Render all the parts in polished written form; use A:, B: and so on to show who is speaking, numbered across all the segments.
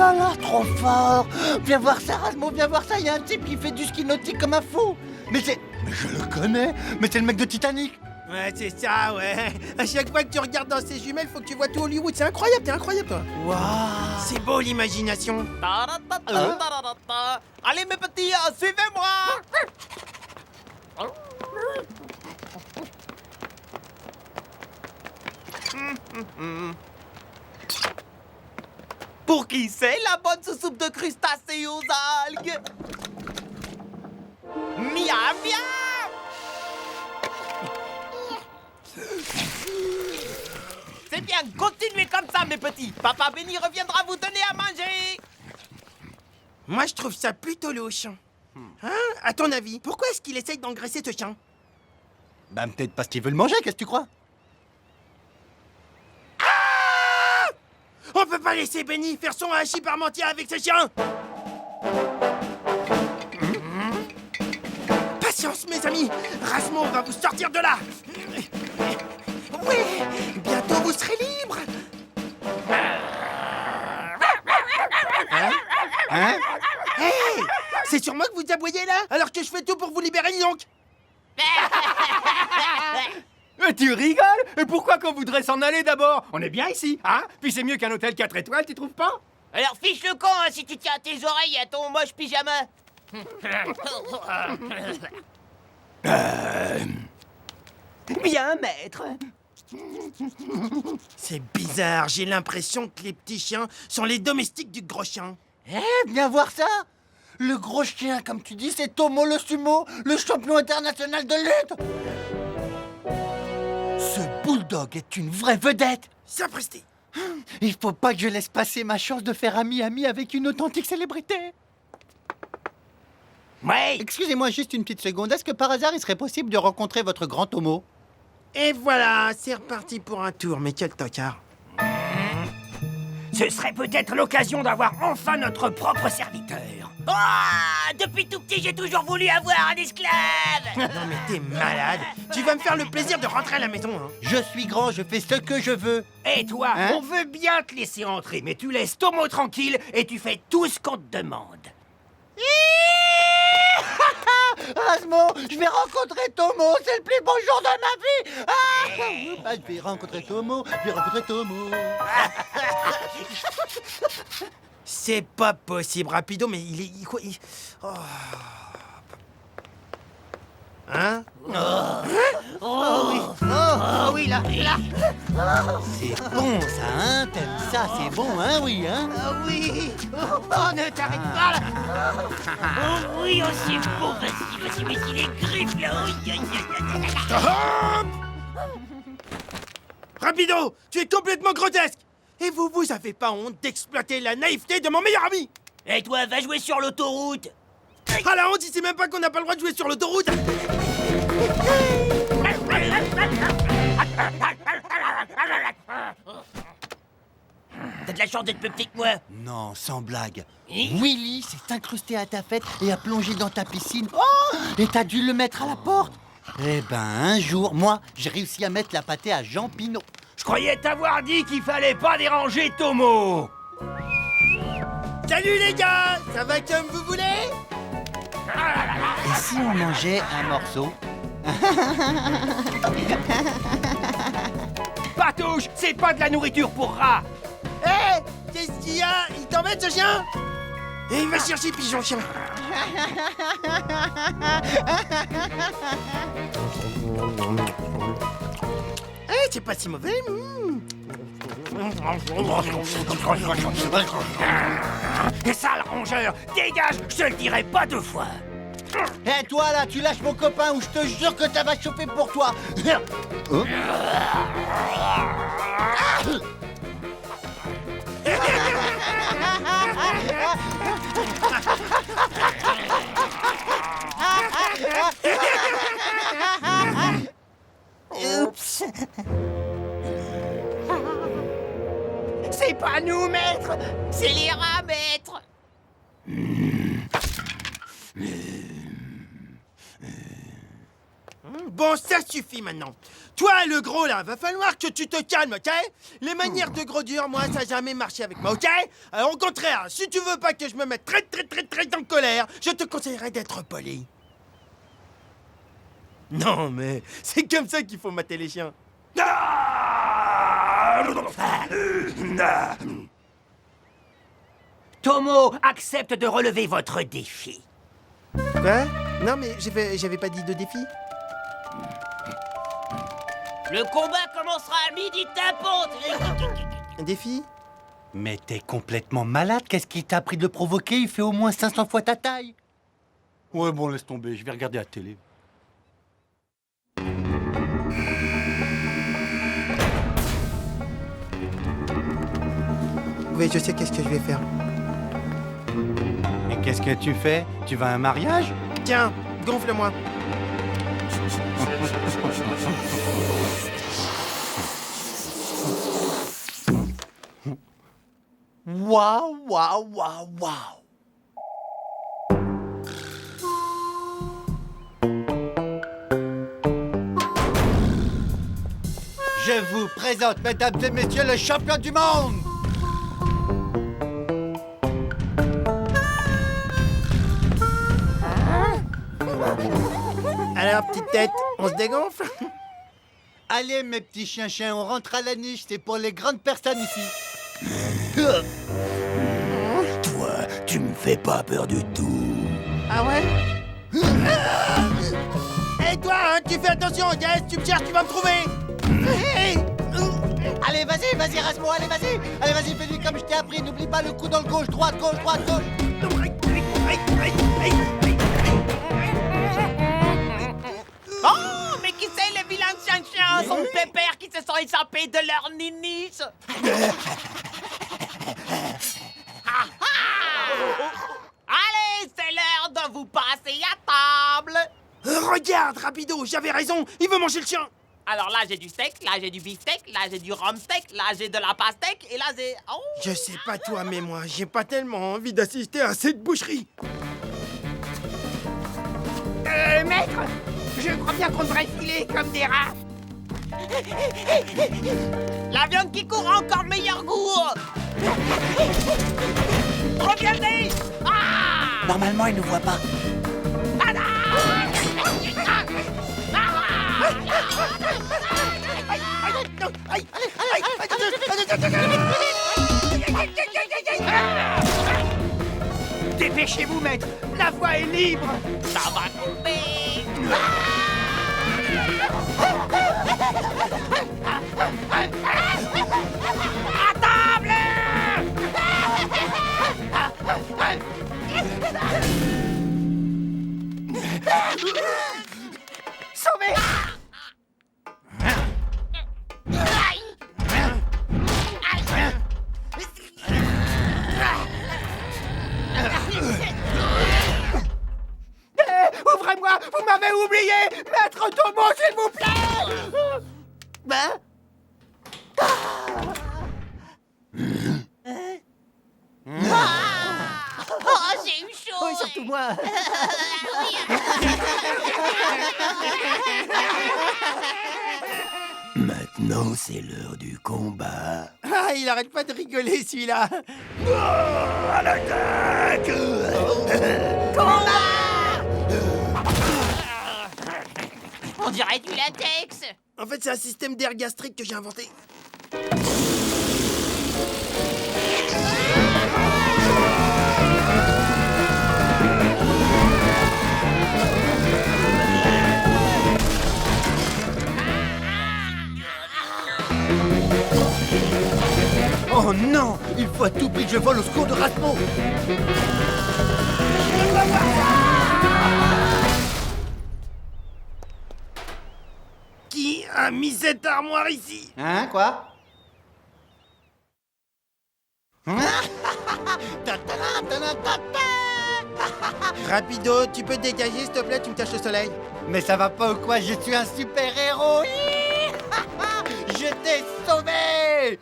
A: là là, trop fort. Viens voir ça, Rasmo, viens voir ça. Il y a un type qui fait du ski nautique comme un fou. Mais je le connais. Mais c'est le mec de Titanic.
B: Ouais, c'est ça, ouais. À chaque fois que tu regardes dans ces jumelles, faut que tu vois tout Hollywood. C'est incroyable, t'es incroyable, toi.
A: Waouh.
B: C'est beau, l'imagination.
C: Allez mes petits, suivez-moi. Pour qui c'est la bonne soupe de crustacés aux algues? Miam, miam. C'est bien, continuez comme ça, mes petits. Papa Béni reviendra vous donner à manger.
B: Moi, je trouve ça plutôt louche. Hein? À ton avis, pourquoi est-ce qu'il essaye d'engraisser ce chien?
A: Bah peut-être parce qu'il veut le manger, qu'est-ce que tu crois?
B: On peut pas laisser Benny faire son hachis parmentier avec ce chien. Patience, mes amis. Rasmo va vous sortir de là. Oui, bientôt vous serez libre.
A: Hein?
B: Hey, c'est sur moi que vous aboyez là, alors que je fais tout pour vous libérer, dis donc.
D: Tu rigoles? Et pourquoi qu'on voudrait s'en aller d'abord? On est bien ici, hein? Puis c'est mieux qu'un hôtel 4 étoiles, tu trouves pas?
C: Alors fiche le camp hein, si tu tiens à tes oreilles et à ton moche pyjama.
D: Bien, maître.
B: C'est bizarre, j'ai l'impression que les petits chiens sont les domestiques du gros chien.
A: Viens voir ça. Le gros chien, comme tu dis, c'est Tomo le sumo, le champion international de lutte. Ce bulldog est une vraie vedette.
B: Sapristi.
A: Il faut pas que je laisse passer ma chance de faire ami-ami avec une authentique célébrité.
D: Ouais.
A: Excusez-moi juste une petite seconde. Est-ce que par hasard il serait possible de rencontrer votre grand Tomo?
B: Et voilà, c'est reparti pour un tour, mais quel tocard.
D: Ce serait peut-être l'occasion d'avoir enfin notre propre serviteur.
C: Oh, depuis tout petit, j'ai toujours voulu avoir un esclave.
B: Non mais t'es malade. Tu vas me faire le plaisir de rentrer à la maison, hein.
A: Je suis grand, je fais ce que je veux.
D: Et toi,
A: Hein?
D: on veut bien te laisser entrer, mais tu laisses Tomo tranquille et tu fais tout ce qu'on te demande.
A: Asmo, je vais rencontrer Tomo, c'est le plus beau jour de ma vie. Ah, je vais rencontrer Tomo, je vais rencontrer Tomo.
B: C'est pas possible, Rapido, mais il est... quoi, oh. Hein?
A: Oh oui, là. C'est bon ça, hein? T'aimes ça, c'est bon, hein? Oui, hein?
C: Oui. Oh, ne t'arrête pas là. Oh oui, oh c'est bon. Vas-y, mets les griffes là. Oui, aïe, aïe, aïe, aïe.
B: Rapido, tu es complètement grotesque. Et vous avez pas honte d'exploiter la naïveté de mon meilleur ami?
C: Et toi, va jouer sur l'autoroute.
B: Ah la honte, il sait même pas qu'on n'a pas le droit de jouer sur l'autoroute.
C: T'as de la chance d'être plus petit que moi.
A: Non, sans blague.
C: Hein?
A: Willy s'est incrusté à ta fête et a plongé dans ta piscine. Oh! Et t'as dû le mettre à la porte. Eh ben, un jour, moi, j'ai réussi à mettre la pâtée à Jean Pinot.
D: Je croyais t'avoir dit qu'il fallait pas déranger Tomo.
B: Salut les gars, ça va comme vous voulez?
A: Et si on mangeait un morceau?
D: Patouche, c'est pas de la nourriture pour rats.
B: Hé, qu'est-ce qu'il y a? Il t'embête ce chien? Et il va chercher pigeon chien. Eh, c'est pas si mauvais.
D: Sale rongeur, dégage, je te le dirai pas deux fois.
A: Eh toi là, tu lâches mon copain ou je te jure que ça va chauffer pour toi. Oh.
C: Oups.
D: C'est pas nous, maître.
C: C'est les rats, maître.
B: Bon, ça suffit maintenant. Toi, le gros, là, va falloir que tu te calmes, ok? Les manières de gros dur, moi, ça n'a jamais marché avec moi, ok? Alors, au contraire, si tu veux pas que je me mette très en colère, je te conseillerais d'être poli. Non, mais c'est comme ça qu'il faut mater les chiens.
C: Tomo accepte de relever votre défi.
B: Quoi? Non, mais j'avais pas dit de défi.
C: Le combat commencera à midi tapante.
B: Un défi?
A: Mais t'es complètement malade, qu'est-ce qui t'a appris de le provoquer? Il fait au moins 500 fois ta taille. Ouais, bon, laisse tomber, je vais regarder la télé.
B: Oui, je sais qu'est-ce que je vais faire.
A: Et qu'est-ce que tu fais? Tu vas à un mariage?
B: Tiens, gonfle-moi.
A: Waouh, waouh, waouh, waouh! Je vous présente, mesdames et messieurs, le champion du monde!
B: Alors, petite tête, on se dégonfle?
A: Allez, mes petits chiens, on rentre à la niche, c'est pour les grandes personnes ici.
E: Toi, tu me fais pas peur du tout.
B: Ah ouais? Hé, toi, hein, tu fais attention, yes, tu me cherches, tu vas me trouver. Hey.
A: Allez, vas-y, Rasmo, allez, vas-y, fais-lui comme je t'ai appris, n'oublie pas le coup dans le gauche, droite, gauche.
C: Oh, mais qui c'est les vilains chiens son pépère qui se sont échappés de leur ninis? Ah, ah. Allez, c'est l'heure de vous passer à table.
B: Regarde, rapido, j'avais raison, il veut manger le chien.
C: Alors là, j'ai du steak, là, j'ai du beefsteak, là, j'ai du rumsteak, là, j'ai de la pastèque, et là, j'ai... Oh.
B: Je sais pas toi, mais moi, j'ai pas tellement envie d'assister à cette boucherie.
C: Maître, je crois bien qu'on devrait filer comme des rats. La viande qui court a encore meilleur goût. Reviendez. Ah.
E: Normalement, il ne voit pas.
D: Dépêchez-vous, maître. La voie est libre.
C: Ça va couper. À table.
D: Sauvez. Ouvrez-moi, vous m'avez oublié. Maître Tomo, s'il vous plaît.
B: Ben?
C: Oh, j'ai eu chaud.
D: Oui, surtout moi.
E: Maintenant, c'est l'heure du combat.
B: Ah, il arrête pas de rigoler, celui-là.
E: À l'attaque!
C: On dirait du latex.
B: En fait, c'est un système d'air gastrique que j'ai inventé.
A: Oh non! Il faut à tout prix que je vole au secours de Rasmo!
B: Qui a mis cette armoire ici?
A: Hein, quoi?
B: Rapido, tu peux te dégager, s'il te plaît, tu me caches le soleil.
A: Mais ça va pas ou quoi? Je suis un super-héros! Je t'ai sauvé!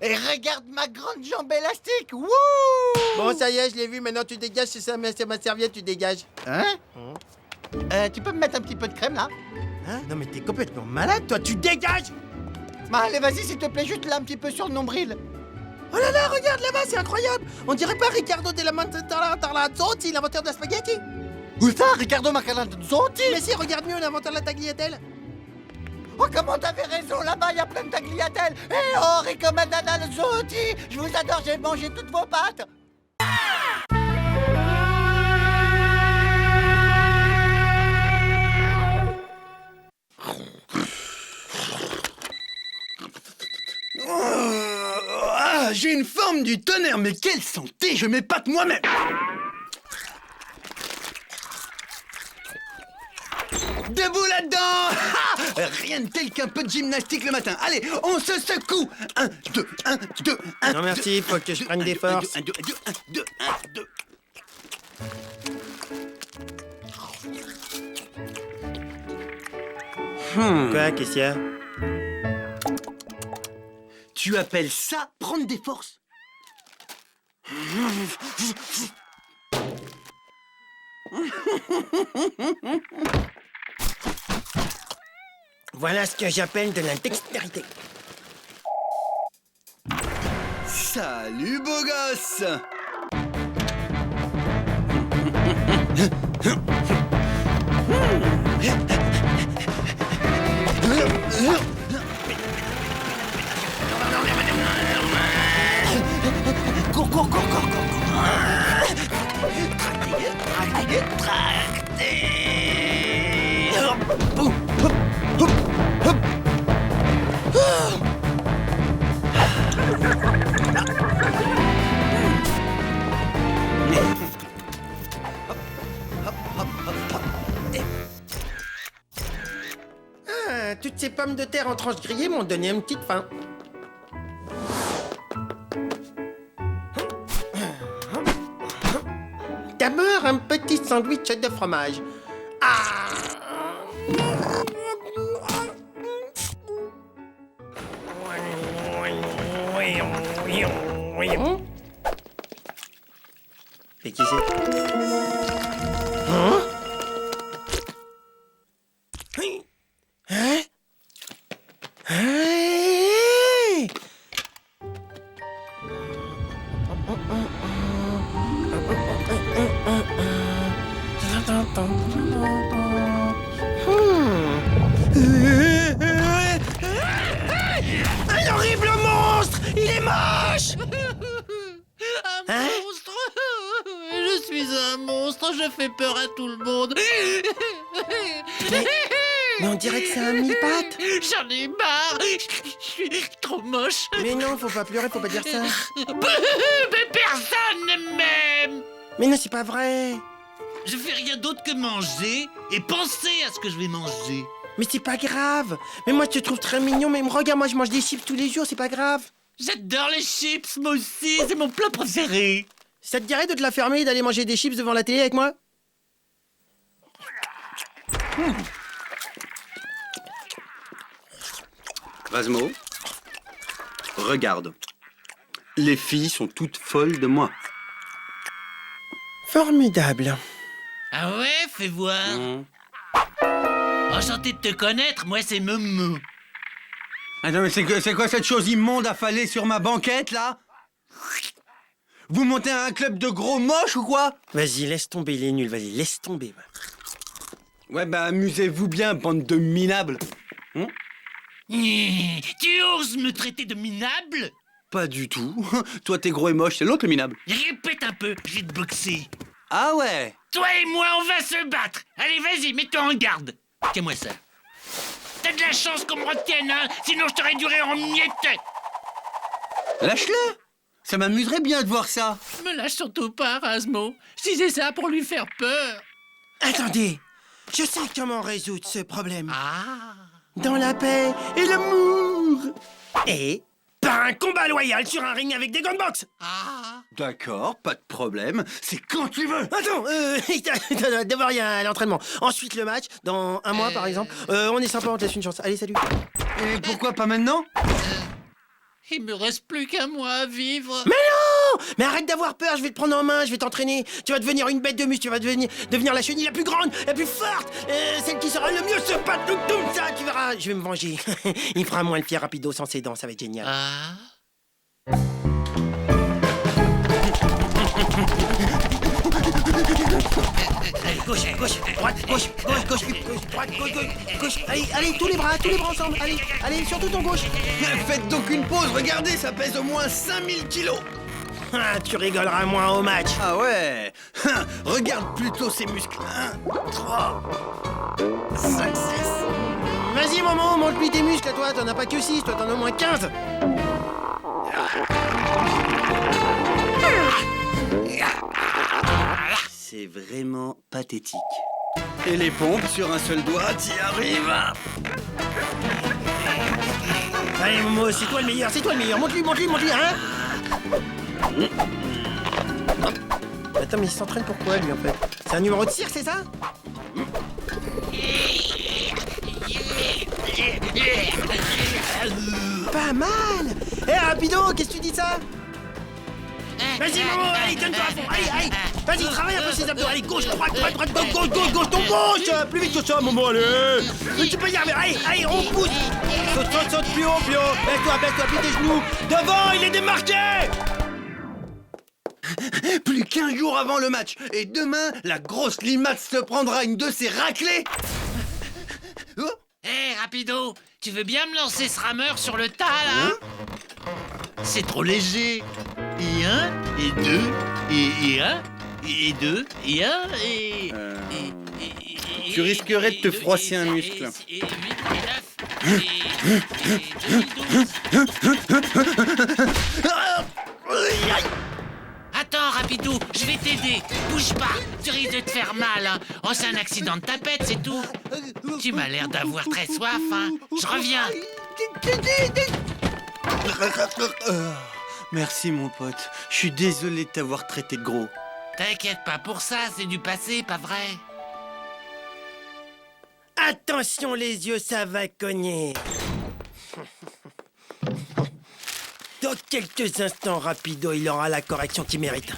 A: Et regarde ma grande jambe élastique! Wouh!
B: Bon, ça y est, je l'ai vu, maintenant tu dégages, c'est ma serviette, tu dégages.
A: Hein? Tu peux me mettre un petit peu de crème, là?
B: Hein? Non mais t'es complètement malade, toi, tu dégages!
A: Bah, allez, vas-y, s'il te plaît, juste là un petit peu sur le nombril.
B: Oh là là, regarde là-bas, c'est incroyable! On dirait pas Riccardo della Mantarrazzotti, l'inventeur de la spaghetti?
A: Où ça, Riccardo Macalanzotti?
B: Mais si, regarde mieux l'inventeur de la tagliatelle!
A: Oh, comment t'avais raison, là-bas, il y a plein de tagliatelles. Eh oh, Rico Macalanzotti, je vous adore, j'ai mangé toutes vos pâtes.
E: J'ai une forme du tonnerre, mais quelle santé, je m'épate moi-même. Debout là-dedans. Rien de tel qu'un peu de gymnastique le matin. Allez, on se secoue. 1, 2, 1, 2, 1.
B: Non merci, faut que je prenne des forces.
E: 1, 2, 1, 2, 1, 2.
B: Quoi, qu'est-ce qu'il y a?
E: Tu appelles ça prendre des forces?
B: Voilà ce que j'appelle de la dextérité.
E: Salut, beau gosse.
A: Cours, cours, cours, cours, cours.
B: Ah, toutes ces pommes de terre en tranches grillées m'ont donné une petite faim. D'abord, un petit sandwich de fromage. Ah! Et qui c'est? Hein? Hein? Hey! Un horrible monstre! Il est moche!
C: Un monstre. Je suis un monstre, je fais peur à tout le monde.
B: Mais on dirait que c'est un mille-pattes.
C: J'en ai marre. Je suis trop moche.
B: Mais non, faut pas pleurer, faut pas dire ça.
C: Mais personne ne m'aime.
B: Mais non, c'est pas vrai.
C: Je fais rien d'autre que manger et penser à ce que je vais manger.
B: Mais c'est pas grave. Mais moi, je te trouve très mignon. Mais regarde, moi, je mange des chips tous les jours, c'est pas grave.
C: J'adore les chips, moi aussi, c'est mon plat préféré.
B: Ça te dirait de te la fermer et d'aller manger des chips devant la télé avec moi?
E: Rasmo, regarde. Les filles sont toutes folles de moi.
B: Formidable.
C: Ah ouais, fais voir. Enchanté de te connaître, moi c'est Momo.
E: Attends, mais c'est quoi cette chose immonde affalée sur ma banquette, là? Vous montez à un club de gros moches ou quoi?
B: Vas-y, laisse tomber, il est nul. Vas-y, laisse tomber.
E: Ouais, bah amusez-vous bien, bande de minables.
C: Tu oses me traiter de minable?
E: Pas du tout. Toi, t'es gros et moche, c'est l'autre le minable.
C: Répète un peu, je vais te boxer.
E: Ah ouais?
C: Toi et moi, on va se battre. Allez, vas-y, mets-toi en garde. Tiens-moi ça. T'as de la chance qu'on me retienne, hein, sinon je te réduirais en miettes.
E: Lâche-le! Ça m'amuserait bien de voir ça.
C: Me lâche surtout pas, Rasmo. Je disais ça pour lui faire peur.
B: Attendez, je sais comment résoudre ce problème.
C: Ah.
B: Dans la paix et l'amour. Et par un combat loyal sur un ring avec des gunbox.
C: Ah.
E: D'accord, pas de problème. C'est quand tu veux.
B: Attends, d'abord il y a l'entraînement. Ensuite le match, dans un mois par exemple. On est sympa, on te laisse une chance. Allez, salut.
E: Et pourquoi pas maintenant?
C: Il me reste plus qu'un mois à vivre.
B: Mais non! mais arrête d'avoir peur, je vais te prendre en main, je vais t'entraîner. Tu vas devenir une bête de muscle, tu vas devenir la chenille la plus grande, la plus forte, celle qui sera le mieux se battre, tout ça, tu verras. Je vais me venger. Il fera moins le fier rapido sans ses dents, ça va être génial. Allez, gauche, droite, gauche, droite, gauche. Allez, tous les bras ensemble. Allez, surtout ton gauche.
E: Faites donc une pause, regardez, ça pèse au moins 5000 kilos.
B: Ah, tu rigoleras moins au match.
E: Ah ouais. Regarde plutôt ces muscles. 1, 3, 5, 6.
B: Vas-y, maman, montre-lui tes muscles à toi. T'en as pas que 6, toi t'en as au moins 15.
E: C'est vraiment pathétique. Et les pompes sur un seul doigt, t'y arrives.
B: Allez, Momo, c'est toi le meilleur. Montre-lui, hein. Attends, mais il s'entraîne pourquoi, lui, en fait? C'est un numéro de cirque, c'est ça? Pas mal. Rapido, qu'est-ce que tu dis de ça? Vas-y, Momo, allez, donne-toi à fond. Allez. Vas-y, travaille un peu ses abdos. Allez, gauche, droite, gauche, ton gauche. Plus vite que ça, Momo, allez. Mais tu peux y arriver. Allez, on pousse. Saute, plus haut. Baisse-toi, plie tes genoux. Devant, il est démarqué.
E: Plus qu'1 jour avant le match. Et demain, la grosse limace se prendra une de ces raclées. Oh.
C: Rapido, tu veux bien me lancer ce rameur sur le tas, là? C'est trop léger. Et 1, et 2, et 1, et 2, et 1, et...
E: Tu risquerais de te froisser un muscle.
C: Et 8, et 9, et 2012. Attends, Rapidou, je vais t'aider. Bouge pas, tu risques de te faire mal. Hein. Oh, c'est un accident de tapette, c'est tout. Tu m'as l'air d'avoir très soif, hein. Je reviens.
E: Merci, mon pote. Je suis désolé de t'avoir traité de gros.
C: T'inquiète pas pour ça, c'est du passé, pas vrai?
B: Attention les yeux, ça va cogner. Dans quelques instants, Rapido, il aura la correction qu'il mérite.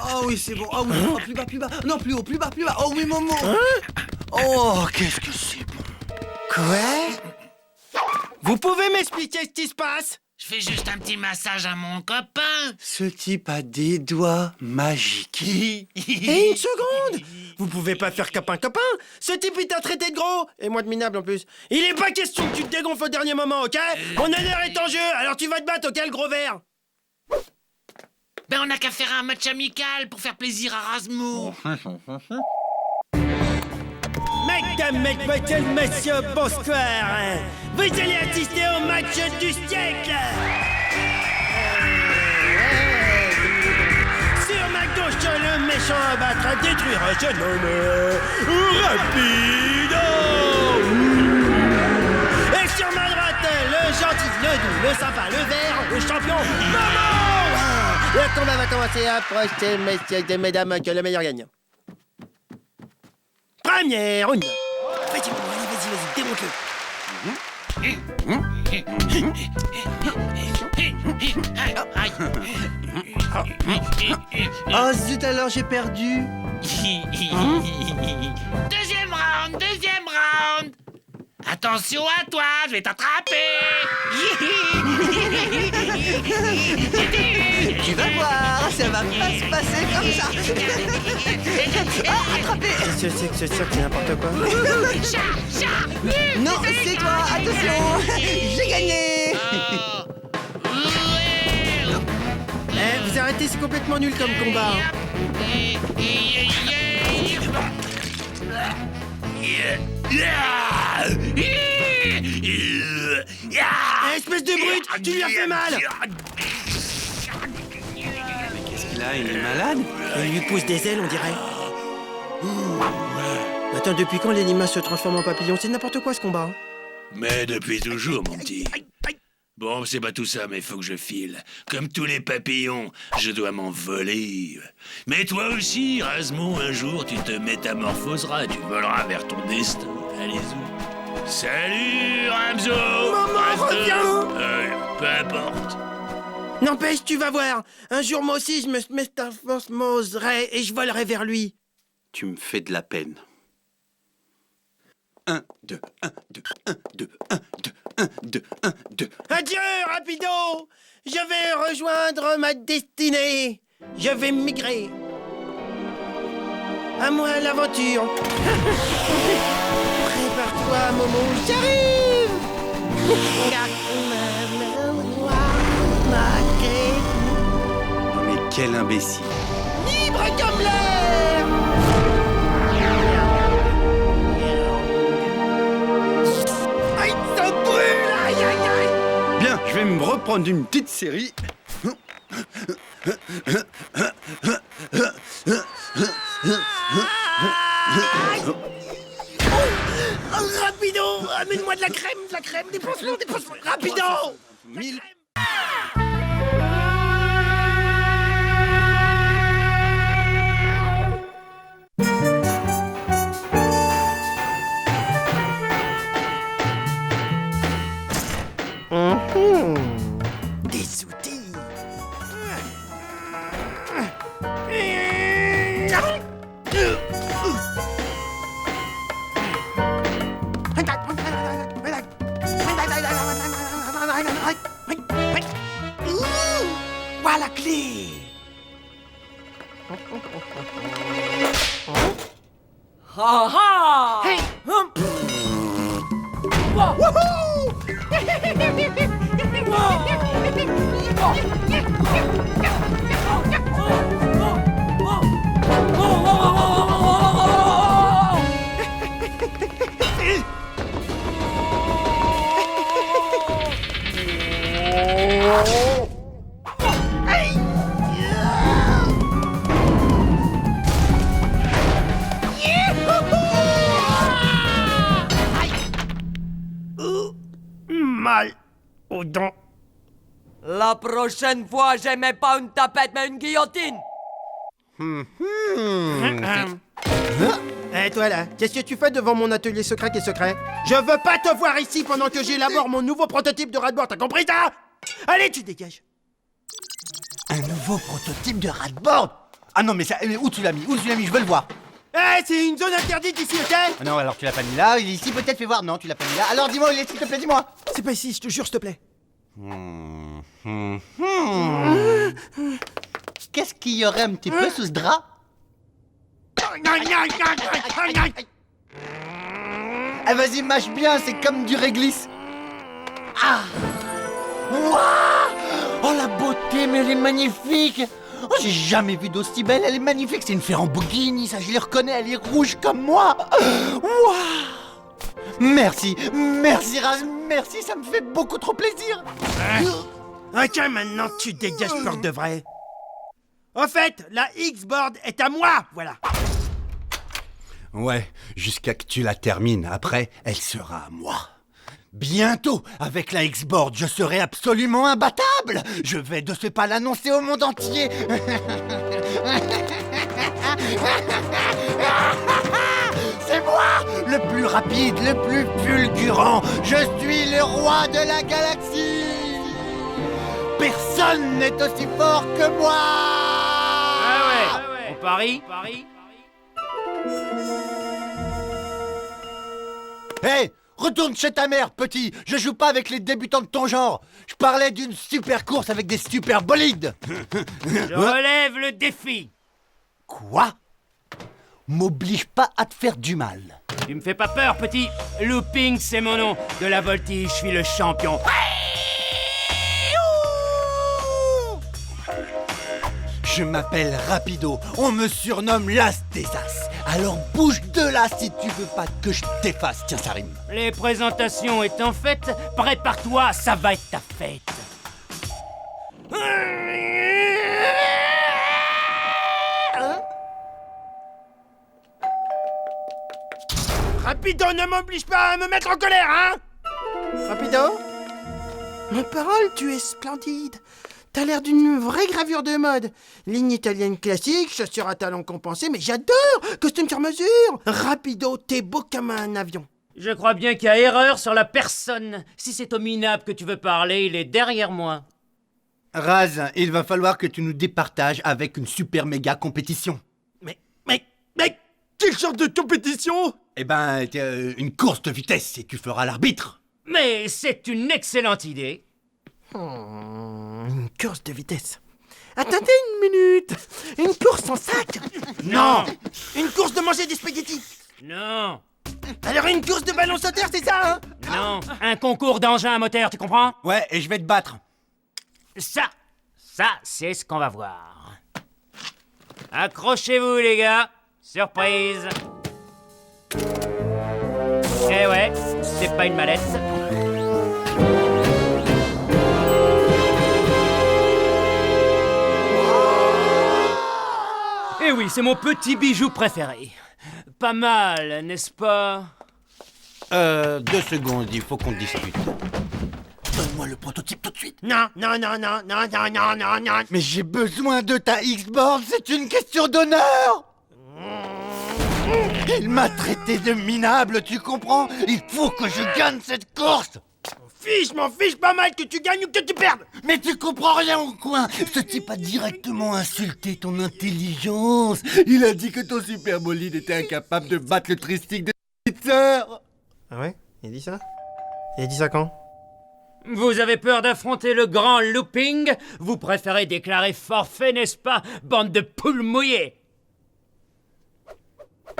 E: Oh oui, c'est bon. Oh oui, oh, plus bas. Non, plus haut, plus bas. Oh oui, maman. Oh, qu'est-ce que c'est bon.
B: Quoi? Vous pouvez m'expliquer ce qui se passe?
C: Je fais juste un petit massage à mon copain.
E: Ce type a des doigts magiques.
B: Et une seconde! Vous pouvez pas faire copain. Ce type il t'a traité de gros! Et moi de minable en plus. Il est pas question que tu te dégonfles au dernier moment, ok? Mon honneur est en jeu, alors tu vas te battre, ok, le gros verre?
C: Ben on a qu'à faire un match amical pour faire plaisir à Razmo.
B: Mesdames, mesdemoiselles, messieurs, bonsoir! Vous allez assister au match du siècle! Sur ma gauche, le méchant à battre, à détruire, je nomme Rapido! Et sur ma droite, le gentil, le doux, le sympa, le vert, le champion, Momo! Le combat va commencer, approchez, messieurs et mesdames, que le meilleur gagne. Première round. Vas-y, démonte-le.
E: Oh zut, alors j'ai perdu.
C: Deuxième round. Attention à toi, je vais t'attraper.
F: Tu vas voir, ça va pas se passer comme ça. Ah, attrapé.
B: Qu'est-ce que c'est que ce cirque, c'est n'importe quoi?
F: Non, c'est toi, attention. J'ai gagné.
B: Vous arrêtez, c'est complètement nul comme combat. Espèce de brute, tu lui as fait mal.
E: Qu'est-ce qu'il a? Il est malade?
B: Il lui pousse des ailes, on dirait. Attends, depuis quand les limaces se transforment en papillons? C'est n'importe quoi ce combat.
G: Mais depuis toujours, mon petit. Bon, c'est pas tout ça, mais faut que je file. Comme tous les papillons, je dois m'envoler. Mais toi aussi, Razmo, un jour, tu te métamorphoseras, tu voleras vers ton destin. Allez-y. Salut, Ramzo!
B: Maman, reviens!
G: Peu importe.
B: N'empêche, tu vas voir. Un jour, moi aussi, je me métamorphoserai et je volerai vers lui.
E: Tu me fais de la peine. 1, 2, 1, 2, 1, 2, 1, 2, 1, 2, 1, 2.
B: Adieu, Rapido! Je vais rejoindre ma destinée. Je vais migrer. À moi l'aventure. Prépare-toi, Momo, j'arrive!
E: Mais quel imbécile.
B: Libre comme l'air! Aïe, ça brûle! Aïe, aïe, aïe!
E: Bien, je vais me reprendre une petite série.
B: Oh, Rapido! Amène-moi de la crème, dépense-moi, Rapido!
E: Mille-
B: Des outils! Voilà la clé!
F: Ha ha!
B: Hey! Mal aux dents.
F: La prochaine fois, j'aimais pas une tapette, mais une guillotine.
B: Eh toi là, qu'est-ce que tu fais devant mon atelier secret qui est secret? Je veux pas te voir ici pendant que j'élabore mon nouveau prototype de Radboard, t'as compris ça? Allez, tu dégages.
A: Un nouveau prototype de Radboard. Ah non, mais ça, où tu l'as mis? Où tu l'as mis? Je veux le voir.
B: Eh, c'est une zone interdite ici, ok?
A: Ah non, alors tu l'as pas mis là, ici peut-être, fais voir. Non, tu l'as pas mis là. Alors dis-moi, s'il te plaît, dis-moi.
B: C'est pas ici, je te jure, s'il te plaît.
A: Qu'est-ce qu'il y aurait un petit peu sous ce drap? Ah vas-y, mâche bien, c'est comme du réglisse. Ah. Waouh! Oh la beauté, mais elle est magnifique. Oh, j'ai jamais vu d'aussi belle, elle est magnifique. C'est une Ferrambogini, ça je les reconnais, elle est rouge comme moi. Waouh! Merci, merci Raz, merci, ça me fait beaucoup trop plaisir.
B: Ok, maintenant tu dégages pour de vrai. Au fait, la X-Board est à moi, voilà.
A: Ouais, jusqu'à que tu la termines. Après, elle sera à moi. Bientôt, avec la X-Board, je serai absolument imbattable. Je vais de ce pas l'annoncer au monde entier. C'est moi, le plus rapide, le plus fulgurant. Je suis le roi de la galaxie. Personne n'est aussi fort que moi.
D: Ah ouais. On parie?
A: Hé, retourne chez ta mère, petit. Je joue pas avec les débutants de ton genre. Je parlais d'une super course avec des super bolides.
D: Je relève le défi.
A: Quoi? M'oblige pas à te faire du mal.
D: Tu me fais pas peur, petit. Looping, c'est mon nom. De la voltige, je suis le champion.
A: Je m'appelle Rapido. On me surnomme l'As des As. Alors bouge de là si tu veux pas que je t'efface. Tiens, ça rime.
D: Les présentations étant faites, prépare-toi, ça va être ta fête.
B: Rapido, ne m'oblige pas à me mettre en colère, hein? Rapido? Ma parole, tu es splendide. T'as l'air d'une vraie gravure de mode. Ligne italienne classique, chaussures à talons compensés, mais j'adore! Costume sur mesure! Rapido, t'es beau comme un avion.
D: Je crois bien qu'il y a erreur sur la personne. Si c'est au minable que tu veux parler, il est derrière moi.
A: Raz, il va falloir que tu nous départages avec une super méga compétition.
B: Mais, quelle sorte de compétition?
A: Eh ben, une course de vitesse et tu feras l'arbitre.
H: Mais c'est une excellente idée.
B: Une course de vitesse. Attendez une minute. Une course en sac?
H: Non.
B: Une course de manger des spaghettis?
H: Non.
B: Alors une course de ballon sauteur, c'est ça, hein?
H: Non. Un concours d'engins à moteur, tu comprends?
A: Ouais, et je vais te battre.
H: Ça, c'est ce qu'on va voir. Accrochez-vous, les gars. Surprise. Eh ouais, c'est pas une mallette. Eh oui, c'est mon petit bijou préféré. Pas mal, n'est-ce pas?
A: 2 secondes, il faut qu'on discute. Donne-moi le prototype tout de suite.
B: Non.
A: Mais j'ai besoin de ta X-Board, c'est une question d'honneur. Il m'a traité de minable, tu comprends? Il faut que je gagne cette course.
B: Je m'en fiche pas mal que tu gagnes ou que tu perdes.
A: Mais tu comprends rien au coin. Ce type a directement insulté ton intelligence. Il a dit que ton super bolide était incapable de battre le tristique de petite sœur.
B: Ah ouais? Il a dit ça? Il a dit ça quand?
H: Vous avez peur d'affronter le grand looping? Vous préférez déclarer forfait, n'est-ce pas, bande de poules mouillées?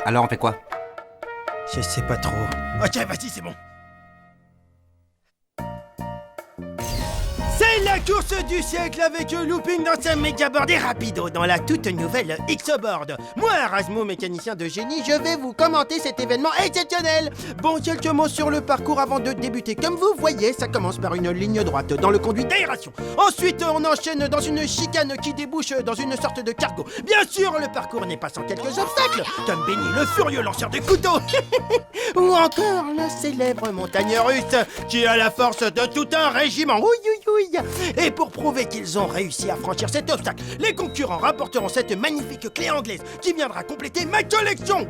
F: Alors on fait quoi?
B: Je sais pas trop. Ok, vas-y, c'est bon. C'est la course du siècle avec Looping dans sa méga-board et Rapido dans la toute nouvelle X-Board. Moi, Erasmo, mécanicien de génie, je vais vous commenter cet événement exceptionnel. Bon, quelques mots sur le parcours avant de débuter. Comme vous voyez, ça commence par une ligne droite dans le conduit d'aération. Ensuite, on enchaîne dans une chicane qui débouche dans une sorte de cargo. Bien sûr, le parcours n'est pas sans quelques obstacles, comme Benny, le furieux lanceur de couteaux. Ou encore le célèbre montagne russe, qui a la force de tout un régiment. Oui. Et pour prouver qu'ils ont réussi à franchir cet obstacle, les concurrents rapporteront cette magnifique clé anglaise qui viendra compléter ma collection.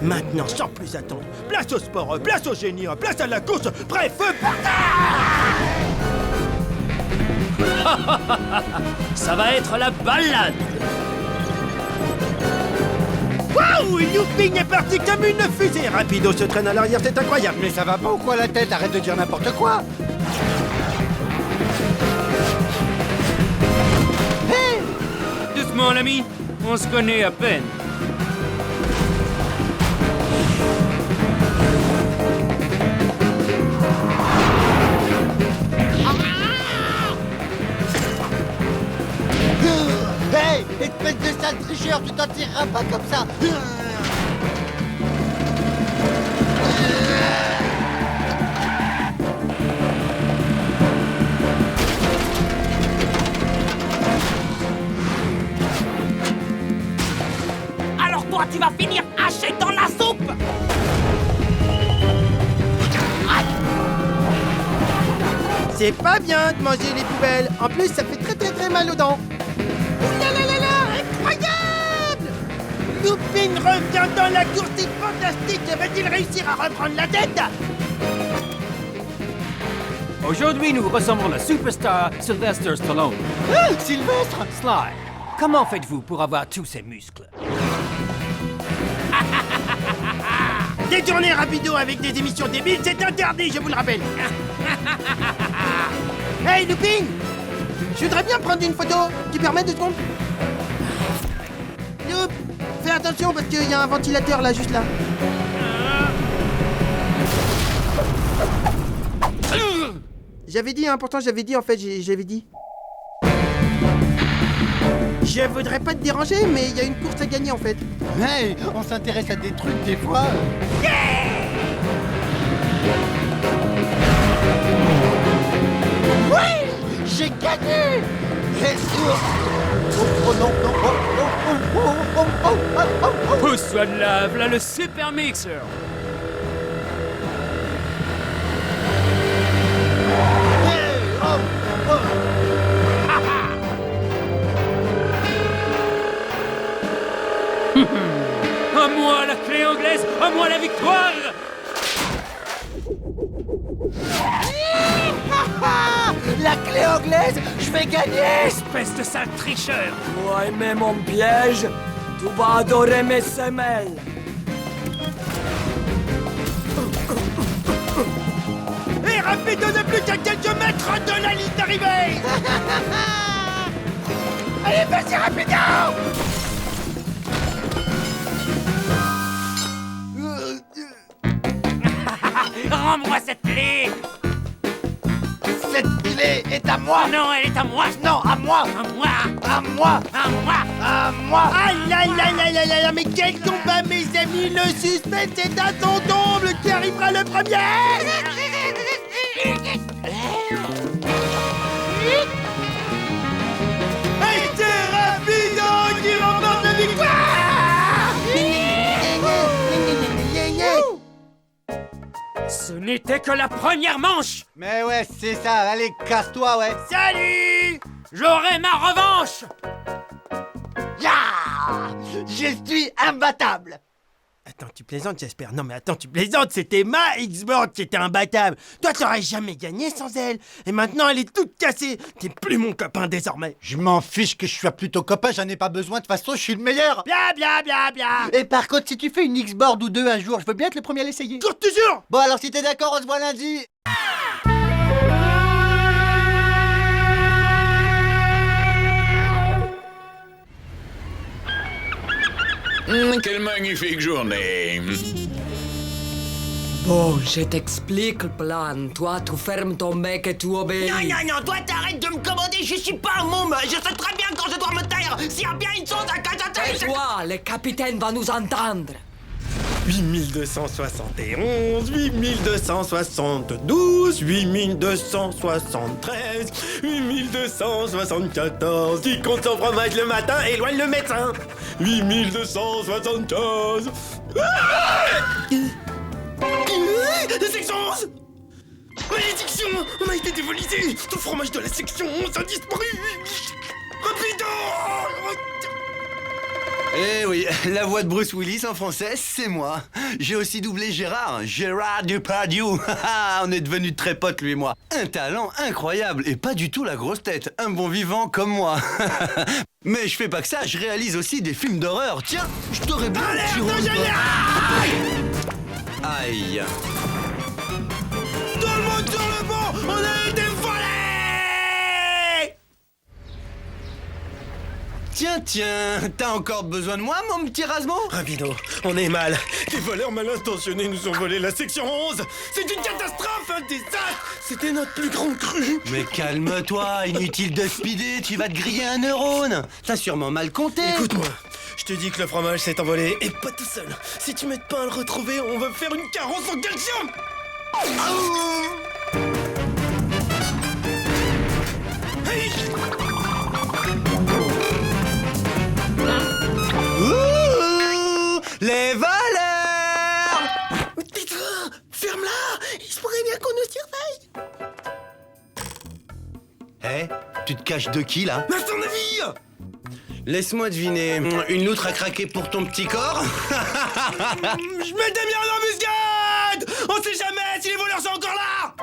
B: Maintenant, sans plus attendre, place au sport, place au génie, place à la course, bref,
H: Ça va être la balade.
B: Waouh, Looping est parti comme une fusée. Rapido se traîne à l'arrière, c'est incroyable.
A: Mais ça va pas ou quoi la tête? Arrête de dire n'importe quoi.
H: Doucement, l'ami. On se connaît à peine.
A: Hey, espèce de sale tricheur, tu t'en tireras pas comme ça.
I: Alors toi, tu vas finir haché dans la soupe.
B: C'est pas bien de manger les poubelles. En plus, ça fait très mal aux dents. Incroyable! Looping revient dans la course, c'est fantastique. Va-t-il réussir à reprendre la tête?
D: Aujourd'hui, nous recevons le superstar Sylvester Stallone.
A: Sylvestre!
D: Sly, comment faites-vous pour avoir tous ces muscles?
B: Détourner Rapido avec des émissions débiles, c'est interdit, je vous le rappelle. Hey, Looping! Je voudrais bien prendre une photo. Tu permets 2 secondes? Loop, fais attention parce qu'il y a un ventilateur là, juste là. J'avais dit, hein, pourtant j'avais dit, en fait, j'avais dit. Je voudrais pas te déranger, mais il y a une course à gagner en fait.
A: Hey, on s'intéresse à des trucs des fois. Oui, j'ai gagné. Oh non,
H: Pousse-toi de là, voilà le super mixer. À moi la clé anglaise, à moi la victoire!
A: La clé anglaise, je vais gagner.
H: Espèce de sale tricheur.
I: Tu as aimé mon piège? Tu vas adorer mes semelles.
B: Et rapide, on n'est plus qu'à quelques mètres de la ligne d'arrivée. Allez, vas-y, rapido.
H: Rends-moi cette clé.
A: Cette clé est à moi.
H: Non, elle est à moi.
A: Non, à moi.
H: À moi.
A: À moi.
H: À moi.
A: À moi.
B: Ah là là là là là là, mais quel combat, mes amis. Le suspense est à son comble. Qui arrivera le premier? Et c'est Rapido qui remporte la victoire.
H: Ce n'était que la première manche.
A: Mais ouais, c'est ça. Allez, casse-toi, ouais.
H: Salut. J'aurai ma revanche.
A: Ya! Je suis imbattable.
B: Attends, tu plaisantes, j'espère. Non mais attends, tu plaisantes, c'était ma X-Board qui était imbattable. Toi, t'aurais jamais gagné sans elle. Et maintenant, elle est toute cassée. T'es plus mon copain désormais.
A: Je m'en fiche que je sois plutôt copain, j'en ai pas besoin, de toute façon, je suis le meilleur.
B: Bla bla bla bla.
A: Et par contre, si tu fais une X-Board ou deux un jour, je veux bien être le premier à l'essayer.
B: Cours toujours.
A: Bon, alors si t'es d'accord, on se voit lundi.
G: Quelle magnifique journée.
I: Bon, je t'explique le plan. Toi, tu fermes ton bec et tu obéis.
F: Non, toi t'arrêtes de me commander, je suis pas un môme. Je sais très bien quand je dois me taire. S'il y a bien une chose à cacher,
I: Et toi, le capitaine va nous entendre.
B: 8271, 8272, 8273, 8274. Qui compte son fromage le matin, éloigne le médecin. 8275. La section 11. Malédiction, on a été dévolisé. Tout fromage de la section 11 a disparu. Rapido.
E: Eh oui, la voix de Bruce Willis en français, c'est moi. J'ai aussi doublé Gérard Depardieu. On est devenus très potes, lui et moi. Un talent incroyable et pas du tout la grosse tête. Un bon vivant comme moi. Mais je fais pas que ça, je réalise aussi des films d'horreur. Tiens, je t'aurais bien... Aïe.
B: Tout le monde sur le banc, on a été volés.
E: Tiens, t'as encore besoin de moi, mon petit Rasmo?
B: Rapido, on est mal. Des voleurs mal intentionnés nous ont volé la section 11. C'est une catastrophe, un désastre. C'était notre plus grande crue.
E: Mais calme-toi, inutile de speeder, tu vas te griller un neurone. T'as sûrement mal compté.
B: Écoute-moi, je te dis que le fromage s'est envolé et pas tout seul. Si tu m'aides pas à le retrouver, on va faire une carence en calcium. Hey.
E: Ouh, les voleurs!
B: Putain, ferme-la. Il se pourrait bien qu'on nous surveille.
E: Eh, tu te caches de qui, là?
B: Mais à ton avis?
E: Laisse-moi deviner, une loutre a craqué pour ton petit corps?
B: Je m'étais mis en embuscade. On sait jamais si les voleurs sont encore là.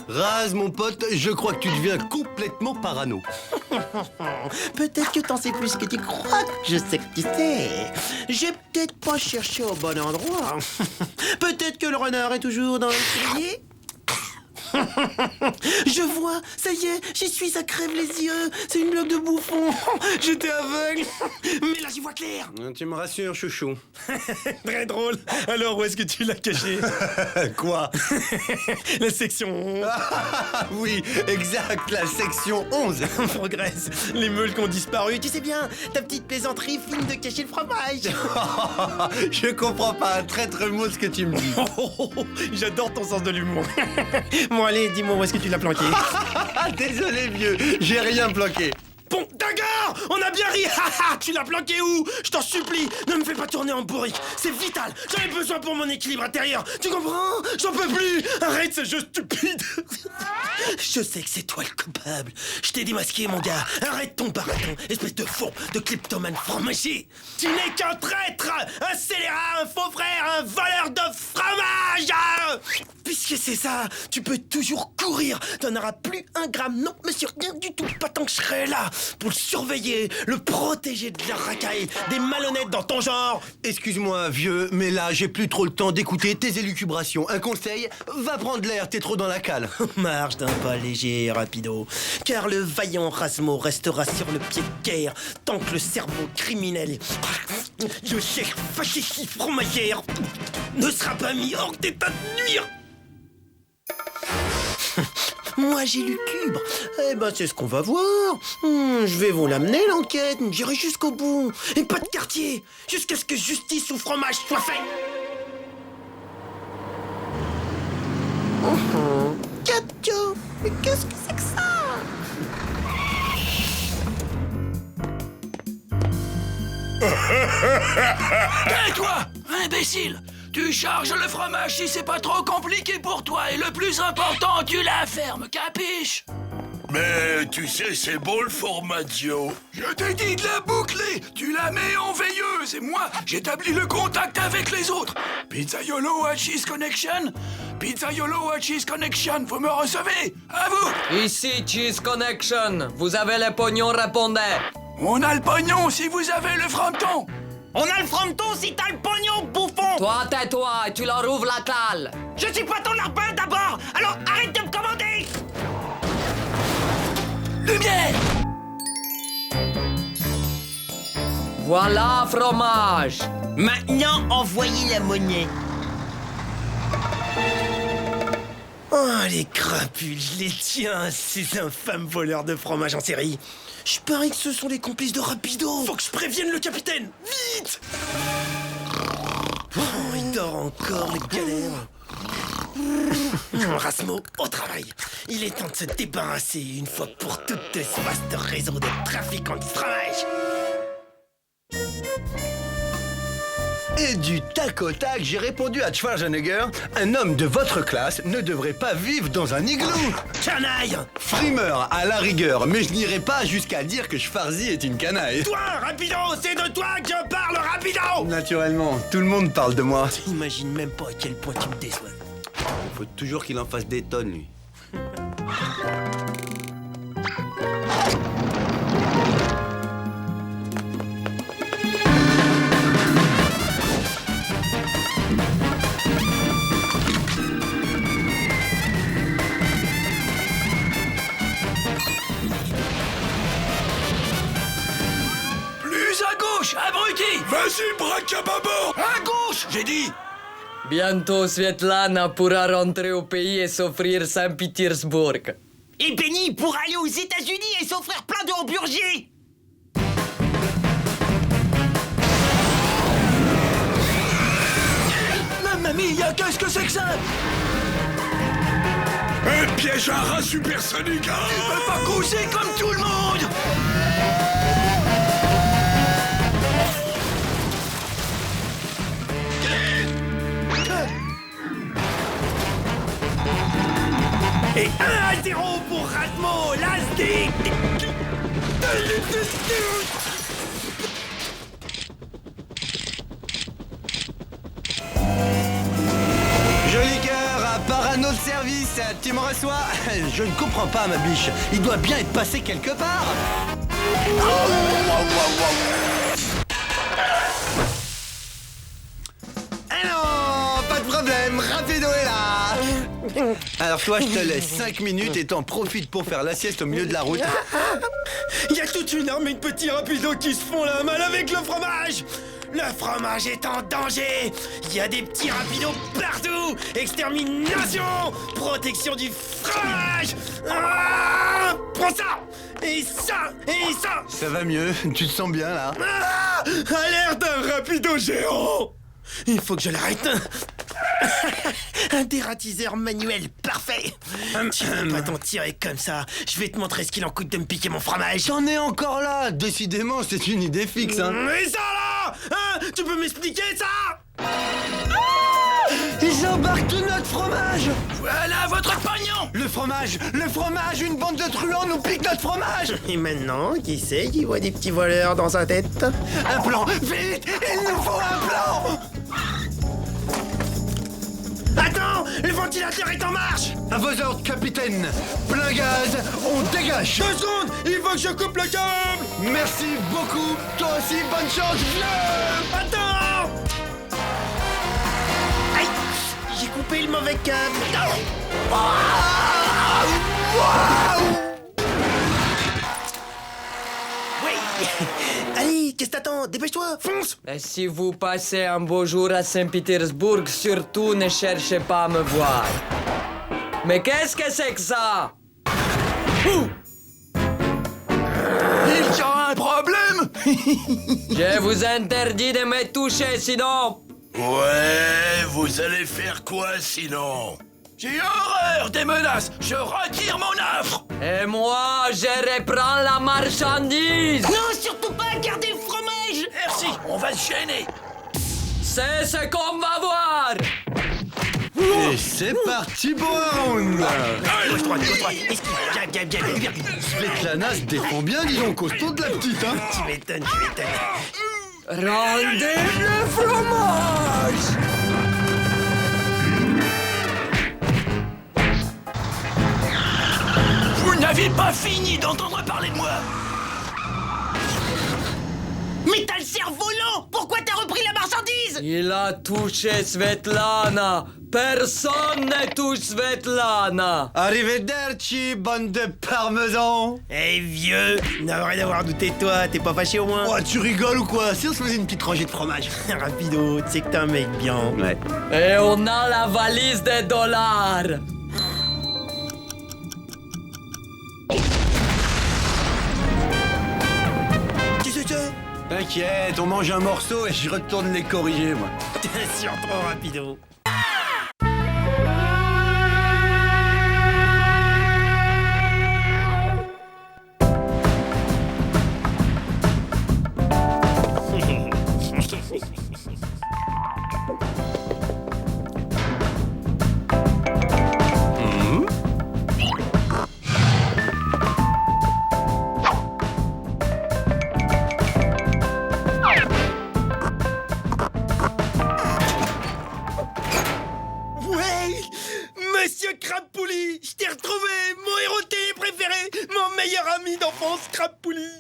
E: Raz, mon pote, je crois que tu deviens complètement parano.
B: Peut-être que t'en sais plus que tu crois. Je sais que tu sais. J'ai peut-être pas cherché au bon endroit. Peut-être que le renard est toujours dans le cellier. Je vois, ça y est, j'y suis, ça crève les yeux. C'est une blague de bouffon. J'étais aveugle. Mais là, j'y vois clair.
E: Tu me rassures, chouchou.
B: Très drôle. Alors, où est-ce que tu l'as caché?
E: Quoi?
B: La section 11.
E: Oui, exact, la section 11.
B: On progresse. Les meules qui ont disparu. Tu sais bien, ta petite plaisanterie fine de cacher le fromage.
E: Je comprends pas un traître mot ce que tu me dis.
B: J'adore ton sens de l'humour. Bon, allez, dis-moi où est-ce que tu l'as planqué.
E: Désolé, vieux, j'ai rien planqué.
B: Bon, d'accord, on a bien ri. Tu l'as planqué où? Je t'en supplie, ne me fais pas tourner en bourrique. C'est vital, j'en ai besoin pour mon équilibre intérieur. Tu comprends? J'en peux plus. Arrête ce jeu stupide. Je sais que c'est toi le coupable. Je t'ai démasqué, mon gars. Arrête ton baratin, espèce de fourbe, de kleptomane fromager. Tu n'es qu'un traître, un scélérat, un faux frère, un voleur de fromage. Puisque Qu'est-ce que c'est ça? Tu peux toujours courir. T'en auras plus un gramme. Non, monsieur, rien du tout. Pas tant que je serai là pour le surveiller, le protéger de la racaille, des malhonnêtes dans ton genre.
E: Excuse-moi, vieux, mais là, j'ai plus trop le temps d'écouter tes élucubrations. Un conseil, va prendre l'air, t'es trop dans la cale.
B: Marche d'un pas léger, rapido. Car le vaillant Rasmo restera sur le pied de guerre tant que le cerveau criminel de chef fasciste fromagère ne sera pas mis hors d'état de nuire. Moi j'ai lucubre. Eh ben c'est ce qu'on va voir. Je vais vous l'amener l'enquête. J'irai jusqu'au bout. Et pas de quartier. Jusqu'à ce que justice ou fromage soit fait. Cadio, mais qu'est-ce que c'est que ça?
G: Tais-toi, imbécile! Tu charges le fromage si c'est pas trop compliqué pour toi et le plus important, tu la fermes, capiche?
J: Mais tu sais, c'est beau le formaggio.
G: Je t'ai dit de la boucler! Tu la mets en veilleuse et moi, j'établis le contact avec les autres. Pizzaiolo à Cheese Connection? Pizzaiolo à Cheese Connection, vous me recevez? À vous!
I: Ici Cheese Connection. Vous avez le pognon, répondez.
G: On a le pognon si vous avez le fronton!
C: On a le fronton si t'as le pognon, bouffon!
I: Toi, tais-toi et tu leur ouvres la cale.
C: Je suis pas ton lapin d'abord! Alors arrête de me commander!
G: Lumière!
I: Voilà, fromage.
C: Maintenant, envoyez la monnaie.
B: Oh, les crapules, je les tiens, ces infâmes voleurs de fromage en série. Je parie que ce sont les complices de Rapido. Faut que je prévienne le capitaine. Vite! Oh, il dort encore, le galère. Rasmo, au travail. Il est temps de se débarrasser une fois pour toutes de ce vaste réseau de trafiquants de fromage.
E: Et du tac au tac, j'ai répondu à Schwarzenegger, un homme de votre classe ne devrait pas vivre dans un igloo.
B: Canaille!
E: Frimeur à la rigueur, mais je n'irai pas jusqu'à dire que Schwarzy est une canaille.
B: Toi, Rapido, c'est de toi que je parle, Rapido!
E: Naturellement, tout le monde parle de moi.
B: T'imagines même pas à quel point tu me déçois.
E: Il faut toujours qu'il en fasse des tonnes, lui.
G: Abruti!
J: Vas-y, braque à bâbord!
G: À gauche, j'ai dit!
I: Bientôt, Svetlana pourra rentrer au pays et s'offrir Saint-Pétersbourg.
C: Et Benny pourra aller aux États-Unis et s'offrir plein de hamburgers!
G: Mamma mia, qu'est-ce que c'est que ça?
J: Un piège à rat supersonique!
G: Tu peux pas causer comme tout le monde!
B: Et 1-0 pour Rasmo, l'Azdi.
E: Joli cœur, à parano de service, tu me reçois? Je ne comprends pas, ma biche. Il doit bien être passé quelque part. Ah non, pas de problème, Rapido est là. Alors toi, je te laisse 5 minutes et t'en profites pour faire la sieste au milieu de la route.
B: Il y a toute une armée de petits rapidos qui se font la malle avec le fromage. Le fromage est en danger. Il y a des petits rapidos partout. Extermination, protection du fromage. Ah, prends ça. Et ça, et ça.
E: Ça va mieux, tu te sens bien là?
B: Ah, alerte d'un rapido géant. Il faut que je l'arrête. Un dératiseur manuel parfait. Tu peux pas t'en tirer comme ça. Je vais te montrer ce qu'il en coûte de me piquer mon fromage.
E: J'en ai encore là. Décidément, c'est une idée fixe, hein.
B: Mais ça là, hein, tu peux m'expliquer ça?
E: Ils embarquent tout notre fromage.
G: Voilà votre pognon!
E: Le fromage, une bande de truands nous pique notre fromage.
B: Et maintenant, qui c'est qui voit des petits voleurs dans sa tête?
E: Un plan, vite, il nous faut un plan.
B: Attends, le ventilo ventilateur est en marche!
E: À vos ordres, capitaine. Plein gaz, on dégage.
B: 2 secondes! Il faut que je coupe le câble!
E: Merci beaucoup. Toi aussi, bonne chance. Viens.
B: Attends! Aïe! J'ai coupé le mauvais câble! Oui! Allez, qu'est-ce que t'attends? Dépêche-toi, fonce!
I: Et si vous passez un beau jour à Saint-Pétersbourg, surtout ne cherchez pas à me voir. Mais qu'est-ce que c'est que ça?
E: Il y a un problème.
I: Je vous interdis de me toucher, sinon...
J: Ouais, vous allez faire quoi sinon? J'ai horreur des menaces. Je retire mon offre.
I: Et moi, je reprends la marchandise.
C: Non, surtout pas, gardez le fromage.
J: Merci, on va se gêner.
I: C'est ce qu'on va voir.
E: Et c'est parti pour un round.
B: Gauche, droite, esquive, jab, jab, jab.
E: Svetlana se défend bien, dis donc, costaud de la petite, hein.
B: Tu m'étonnes,
I: Rendez le fromage.
J: Vous n'avez pas fini d'entendre parler de moi.
C: Mais t'as le cerveau lent. Pourquoi t'as repris la marchandise?
I: Il a touché Svetlana. Personne ne touche Svetlana.
E: Arrivederci, bande de parmesans.
B: Eh vieux, n'aurait d'avoir douté de toi, t'es pas fâché au moins?
E: Oh, tu rigoles ou quoi? Si on se faisait une petite rangée de fromage.
B: Rapido, tu sais que t'es un mec bien.
E: Ouais.
I: Et on a la valise des dollars.
B: Qu'est-ce que c'est?
E: T'inquiète, on mange un morceau et je retourne les corriger, moi.
B: T'es sûr trop rapido. Ouais! Monsieur Crabpouli! Je t'ai retrouvé! Mon héros de télé préféré! Mon meilleur ami d'enfance, Crabpouli!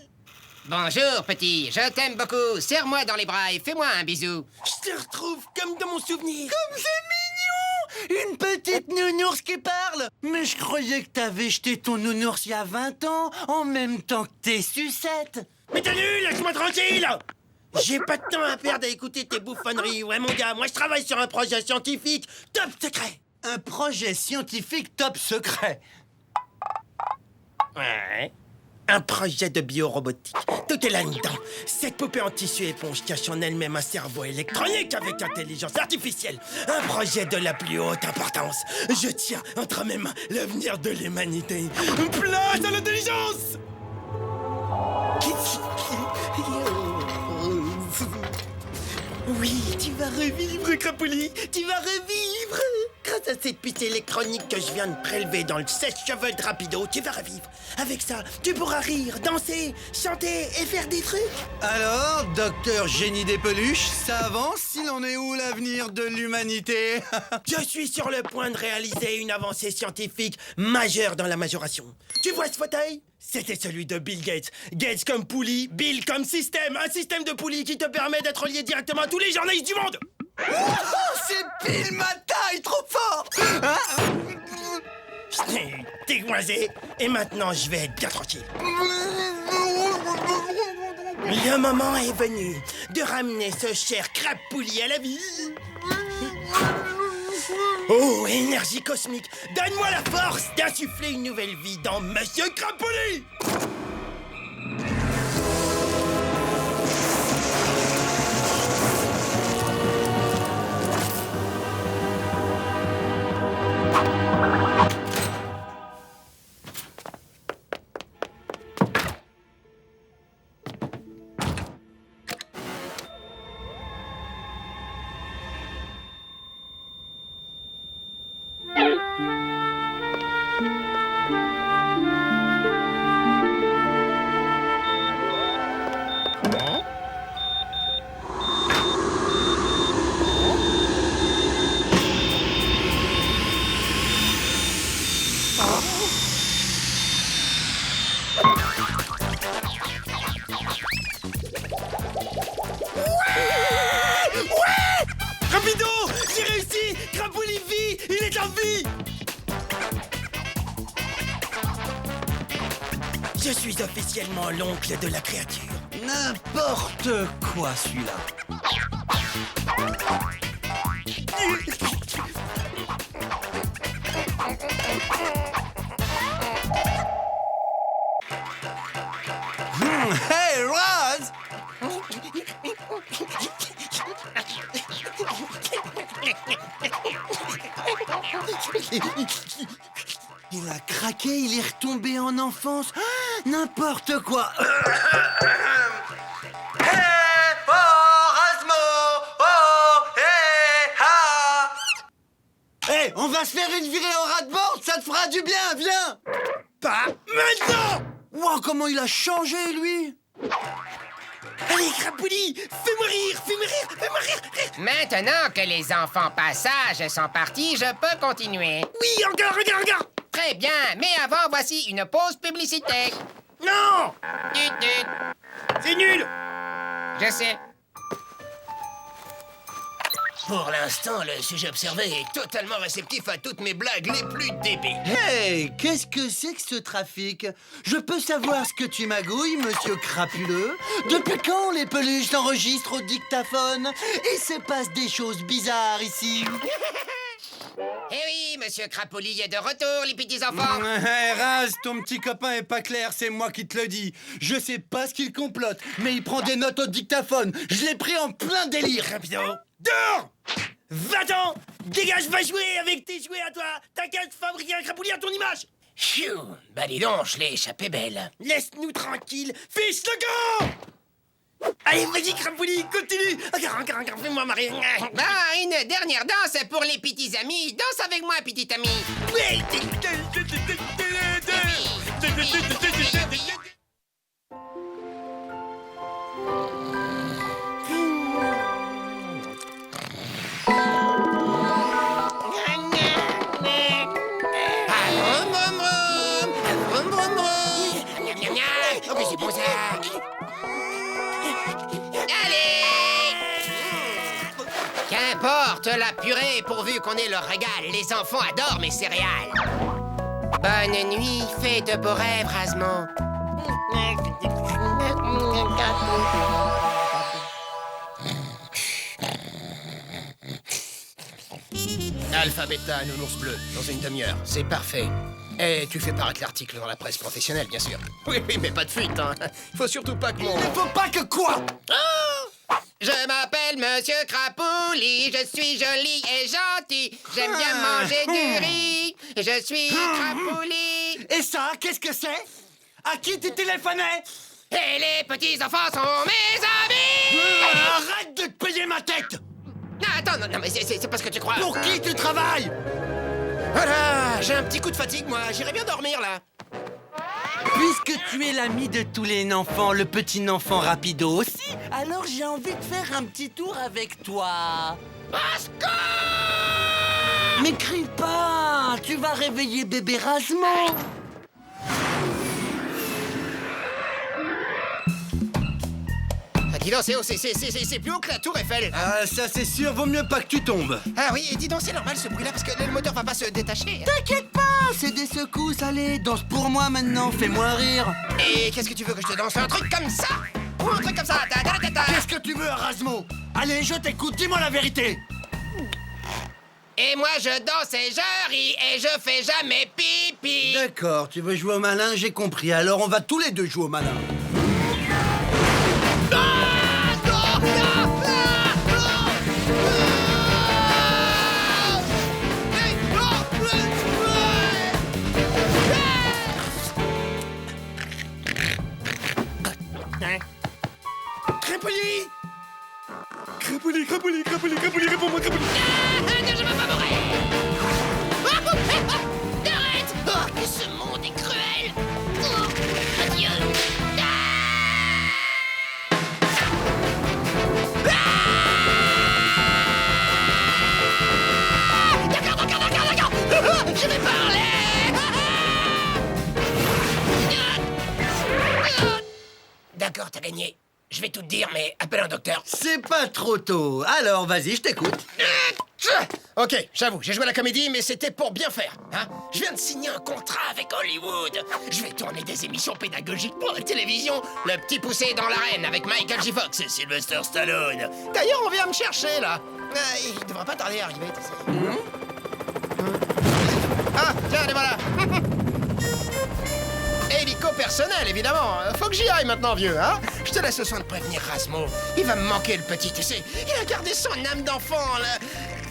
K: Bonjour, petit. Je t'aime beaucoup. Serre-moi dans les bras et fais-moi un bisou.
B: Je te retrouve comme dans mon souvenir!
A: Comme c'est mignon! Une petite nounours qui parle! Mais je croyais que t'avais jeté ton nounours il y a 20 ans, en même temps que tes sucettes!
B: Mais t'es nul! Laisse-moi tranquille! J'ai pas de temps à perdre à écouter tes bouffonneries. Ouais, mon gars, moi je travaille sur un projet scientifique top secret!
A: Un projet scientifique top secret!
B: Ouais. Un projet de biorobotique. Tout est là-dedans. Cette poupée en tissu éponge cache en elle-même un cerveau électronique avec intelligence artificielle. Un projet de la plus haute importance. Je tiens entre mes mains l'avenir de l'humanité. Place à l'intelligence! Oui, tu vas revivre, Crapoulis. Tu vas revivre. Grâce à cette puce électronique que je viens de prélever dans le sèche-cheveux de Rapido, tu vas revivre. Avec ça, tu pourras rire, danser, chanter et faire des trucs.
E: Alors, docteur Génie des peluches, ça avance? Il en est où l'avenir de l'humanité?
B: Je suis sur le point de réaliser une avancée scientifique majeure dans la majoration. Tu vois ce fauteuil? C'était celui de Bill Gates. Gates comme poulie, Bill comme système. Un système de poulie qui te permet d'être lié directement à tous les journalistes du monde.
A: Oh, c'est pile ma taille, trop fort!
B: T'es coincé. Et maintenant, je vais être bien tranquille. Le moment est venu de ramener ce cher Crabpouli à la vie. Oh, énergie cosmique, donne-moi la force d'insuffler une nouvelle vie dans Monsieur Crabpouli. vie! Il est en vie! Je suis officiellement l'oncle de la créature.
E: N'importe quoi, celui-là. Hey, Roz! Il a craqué, il est retombé en enfance. Ah, n'importe quoi. Hey, oh, Rasmo! Oh, hey, ha! Hey, on va se faire une virée en ras-de-bord, ça te fera du bien, viens!
B: Pas maintenant!
E: Wow, comment il a changé, lui!
B: Allez, Crapouli, fais-moi rire, fais-moi rire, fais-moi rire!
K: Maintenant que les enfants passages sont partis, je peux continuer.
B: Oui, encore!
K: Très bien, mais avant, voici une pause publicitaire.
B: Non!
K: Tut, tut.
B: C'est nul!
K: Je sais.
J: Pour l'instant, le sujet observé est totalement réceptif à toutes mes blagues les plus débiles.
E: Hey, qu'est-ce que c'est que ce trafic? Je peux savoir ce que tu magouilles, monsieur crapuleux? Depuis quand les peluches s'enregistrent au dictaphone? Il se passe des choses bizarres ici.
K: Eh oui, monsieur Crapoulis est de retour, les petits enfants.
E: Hey, Raz, ton petit copain est pas clair, c'est moi qui te le dis. Je sais pas ce qu'il complote, mais il prend des notes au dictaphone. Je l'ai pris en plein délire.
B: Rapido! Dehors! Va-t'en! Dégage, va jouer avec tes jouets à toi! T'as qu'à te fabriquer un Crapouli à ton image!
J: Chou, bah dis donc, je l'ai échappé belle.
B: Laisse-nous tranquille! Fiche le camp! Allez, vas-y, Crapouli, continue! Encore, fais-moi marrer!
K: Bah, une dernière danse pour les petits amis. Danse avec moi, petit ami.
B: Oui!
K: Oh, mais c'est bon ça. Qu'importe la purée, pourvu qu'on ait le régal. Les enfants adorent mes céréales. Bonne nuit, fais de beaux rêves, Rasmo.
J: Alpha, bêta, nounours bleu, dans une demi-heure. C'est parfait. Et tu fais paraître l'article dans la presse professionnelle, bien sûr. Oui, mais pas de fuite, hein. Faut surtout pas que mon...
E: Il ne faut pas que quoi?
K: Je m'appelle Monsieur Crapouli, je suis joli et gentil. J'aime bien manger du riz. Je suis Crapouli.
E: Et ça, qu'est-ce que c'est? À qui tu téléphonais?
K: Et les petits enfants sont mes amis.
E: Arrête de te payer ma tête!
K: Non, attends, non, mais c'est pas ce que tu crois.
E: Pour qui tu travailles?
J: Voilà, j'ai un petit coup de fatigue, moi. J'irai bien dormir, là.
E: Puisque tu es l'ami de tous les enfants, le petit enfant rapido aussi, alors j'ai envie de faire un petit tour avec toi. Mais crie pas, tu vas réveiller bébé Rasmo.
K: Ah, dis donc, c'est haut, c'est plus haut que la tour Eiffel.
E: Ah, ça c'est sûr, vaut mieux pas que tu tombes.
K: Ah oui, et dis donc, c'est normal ce bruit-là, parce que le moteur va pas se détacher.
E: T'inquiète pas, c'est des secousses, allez, danse pour moi maintenant, fais-moi rire.
K: Et qu'est-ce que tu veux que je te danse? Un truc comme ça? Ou un truc comme ça?
E: Qu'est-ce que tu veux, Rasmo? Allez, je t'écoute, dis-moi la vérité.
K: Et moi, je danse et je ris et je fais jamais pipi.
E: D'accord, tu veux jouer au malin, j'ai compris, alors on va tous les deux jouer au malin.
B: Crapouli, réponds-moi, Crapouli!
K: Je veux pas mourir. Arrête. Oh, que ce monde est cruel. Oh, adieu. D'accord. Je vais parler. D'accord, t'as gagné. Je vais tout te dire, mais appelle un docteur.
E: C'est pas trop tôt. Alors, vas-y, je t'écoute.
J: Ok, j'avoue, j'ai joué à la comédie, mais c'était pour bien faire, hein. Je viens de signer un contrat avec Hollywood. Je vais tourner des émissions pédagogiques pour la télévision. Le petit poussé dans l'arène avec Michael J. Fox et Sylvester Stallone. D'ailleurs, on vient me chercher, là. Il devrait pas tarder à arriver, tu sais. Ah, tiens, les voilà. Hélico personnel, évidemment. Faut que j'y aille maintenant, vieux, hein. Je te laisse le soin de prévenir Rasmo. Il va me manquer, le petit, tu sais. Il a gardé son âme d'enfant,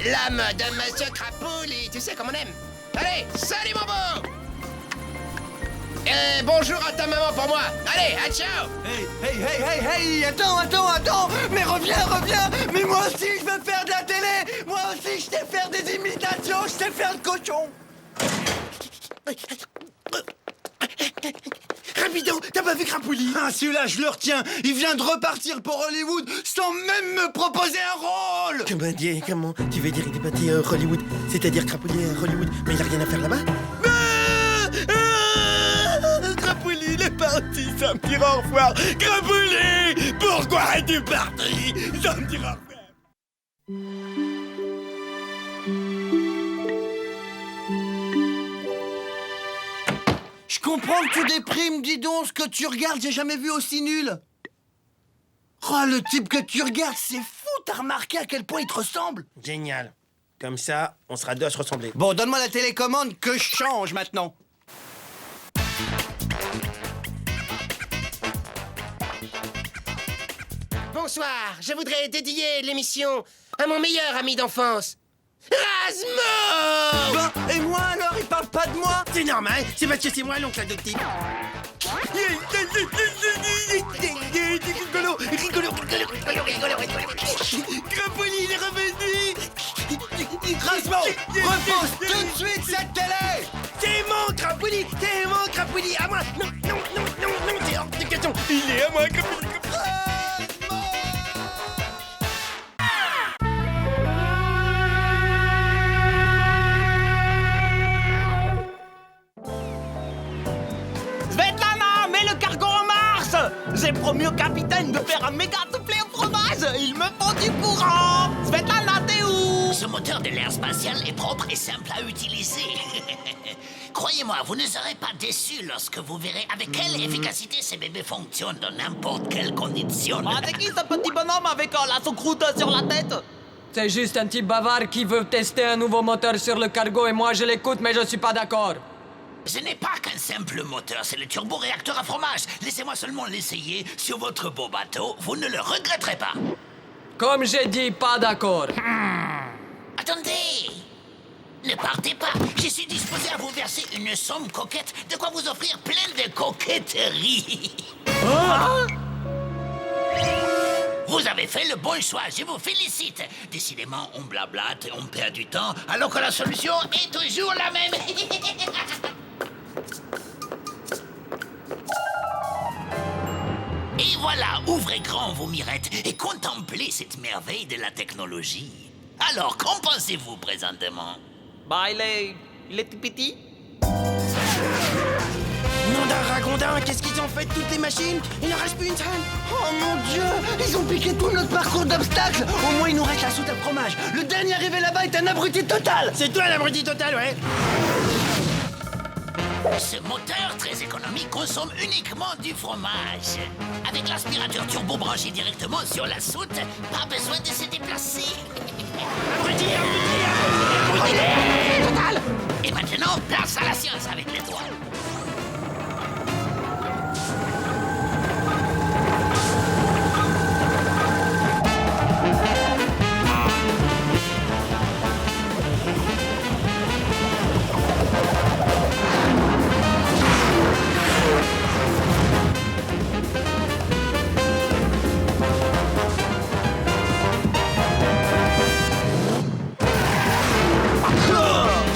J: l'âme de Monsieur Crapouli, tu sais comme on aime. Allez, salut, mon beau. Et bonjour à ta maman pour moi. Allez, à ciao.
E: Hey, attends. Mais reviens. Mais moi aussi, je veux faire de la télé. Moi aussi, je sais faire des imitations, je sais faire le cochon.
B: Rapido, t'as pas vu Crapouli?
A: Ah, celui-là, je le retiens. Il vient de repartir pour Hollywood sans même me proposer un rôle.
B: Comment tu veux dire il est parti à Hollywood? C'est-à-dire Crapouli à Hollywood, mais il a rien à faire là-bas? Crapouli, il est parti sans me dire au revoir. Crapouli, pourquoi es-tu parti sans me dire au revoir?
E: Je comprends que tu déprimes, dis donc, ce que tu regardes, j'ai jamais vu aussi nul. Oh, le type que tu regardes, c'est fou, t'as remarqué à quel point il te ressemble?
B: Génial. Comme ça, on sera deux à se ressembler.
E: Bon, donne-moi la télécommande que je change maintenant.
J: Bonsoir, je voudrais dédier l'émission à mon meilleur ami d'enfance, Rasmo.
E: Ben, et moi alors, il parle pas de moi?
B: C'est normal, c'est parce que c'est moi l'oncle adoptif. Rigolo. Crapouli, il est revenu.
E: Rasmo, repose tout de suite cette télé.
B: C'est mon Crapouli, à moi. Non, c'est hors de question. Il est à moi, Crapouli.
F: Svetlana, mets le cargo en marche. J'ai promis au capitaine de faire un méga soufflé au fromage. Il me faut du courant. Svetlana, t'es où?
C: Ce moteur de l'air spatial est propre et simple à utiliser. Croyez-moi, vous ne serez pas déçus lorsque vous verrez avec quelle efficacité ces bébés fonctionnent dans n'importe quelle condition.
F: Ah, c'est qui ce petit bonhomme avec la choucroute sur la tête?
I: C'est juste un type bavard qui veut tester un nouveau moteur sur le cargo et moi je l'écoute mais je suis pas d'accord.
C: Ce n'est pas qu'un simple moteur, c'est le turboréacteur à fromage. Laissez-moi seulement l'essayer sur votre beau bateau, vous ne le regretterez pas.
I: Comme j'ai dit, pas d'accord.
C: Attendez! Ne partez pas, je suis disposé à vous verser une somme coquette, de quoi vous offrir plein de coquetterie. Vous avez fait le bon choix, je vous félicite. Décidément, on blablate et on perd du temps, alors que la solution est toujours la même. Et voilà, ouvrez grand vos mirettes et contemplez cette merveille de la technologie. Alors, qu'en pensez-vous présentement?
F: Bah, il est tout petit.
B: Nom d'un ragondin, qu'est-ce qu'ils ont fait de toutes les machines? Il n'en reste plus une seule.
E: Oh mon Dieu, ils ont piqué tout notre parcours d'obstacles. Au moins, il nous reste la soute à fromage. Le dernier arrivé là-bas est un abruti total.
B: C'est toi l'abruti total, ouais.
C: Ce moteur très économique consomme uniquement du fromage. Avec l'aspirateur turbo branché directement sur la soute, pas besoin de se déplacer.
B: Abruti
C: total. Et maintenant, place à la science avec l'étoile.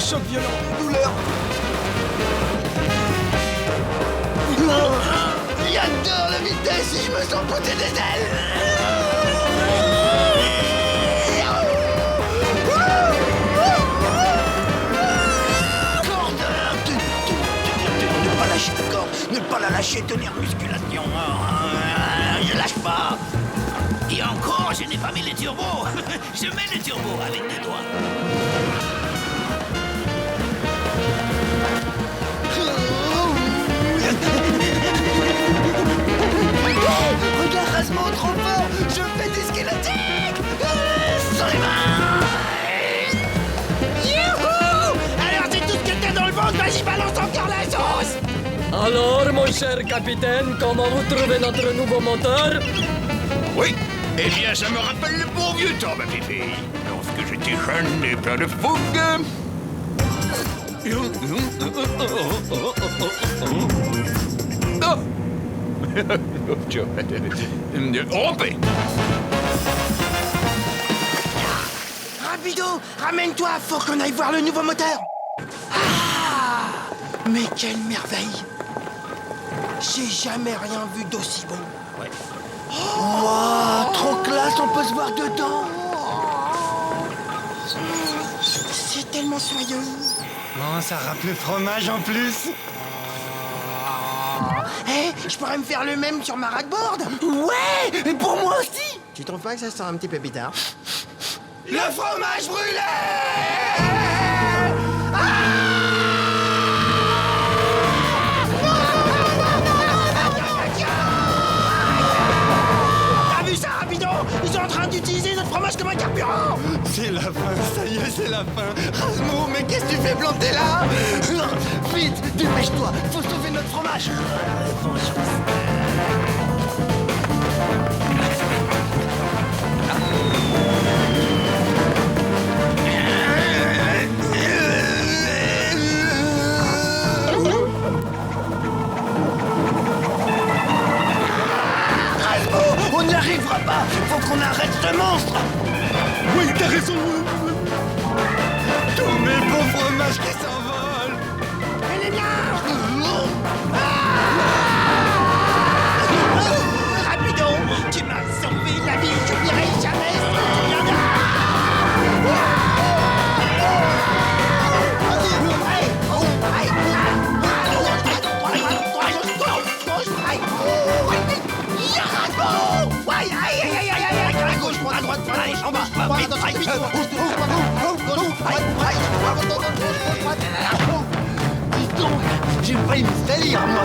B: Choc violent, douleur.
E: J'adore la vitesse et je me sens poter des ailes. Corde, ne pas lâcher la corde, ne pas la lâcher, tenir musculation. Je lâche pas.
C: Et encore, je n'ai pas mis le turbo. Je mets le turbo avec les doigts.
I: Alors, mon cher capitaine, comment vous trouvez notre nouveau moteur?
G: Oui, eh bien, ça me rappelle le bon vieux temps, ma fille. Lorsque j'étais jeune et plein de fougue. Rompez.
B: Rapido, ramène-toi, faut qu'on aille voir le nouveau moteur. Ah, mais quelle merveille. J'ai jamais rien vu d'aussi bon.
A: Wow, trop classe, on peut se voir dedans.
B: C'est tellement soyeux.
E: Oh, ça râpe le fromage en plus.
B: Je pourrais me faire le même sur ma ragboard.
A: Ouais, et pour moi aussi.
B: Tu trouves pas que ça sent un petit peu bizarre?
A: Le fromage brûlé.
B: T'as vu ça, Rapido? Ils sont en train d'utiliser notre fromage comme un carburant.
E: C'est la fin, ça y est, c'est la fin. Rasmo, mais qu'est-ce que tu fais planter là?
A: Vite, dépêche-toi, faut sauver notre fromage. On n'y arrivera pas. Faut qu'on arrête ce monstre.
E: Oui, t'as raison. Tous mes beaux fromages qui s'envolent.
B: Elle est bien. Rapido, tu m'as sauvé la vie. J'oublierai jamais ce que tu viens de...
A: Dis donc, j'ai failli me salir, moi.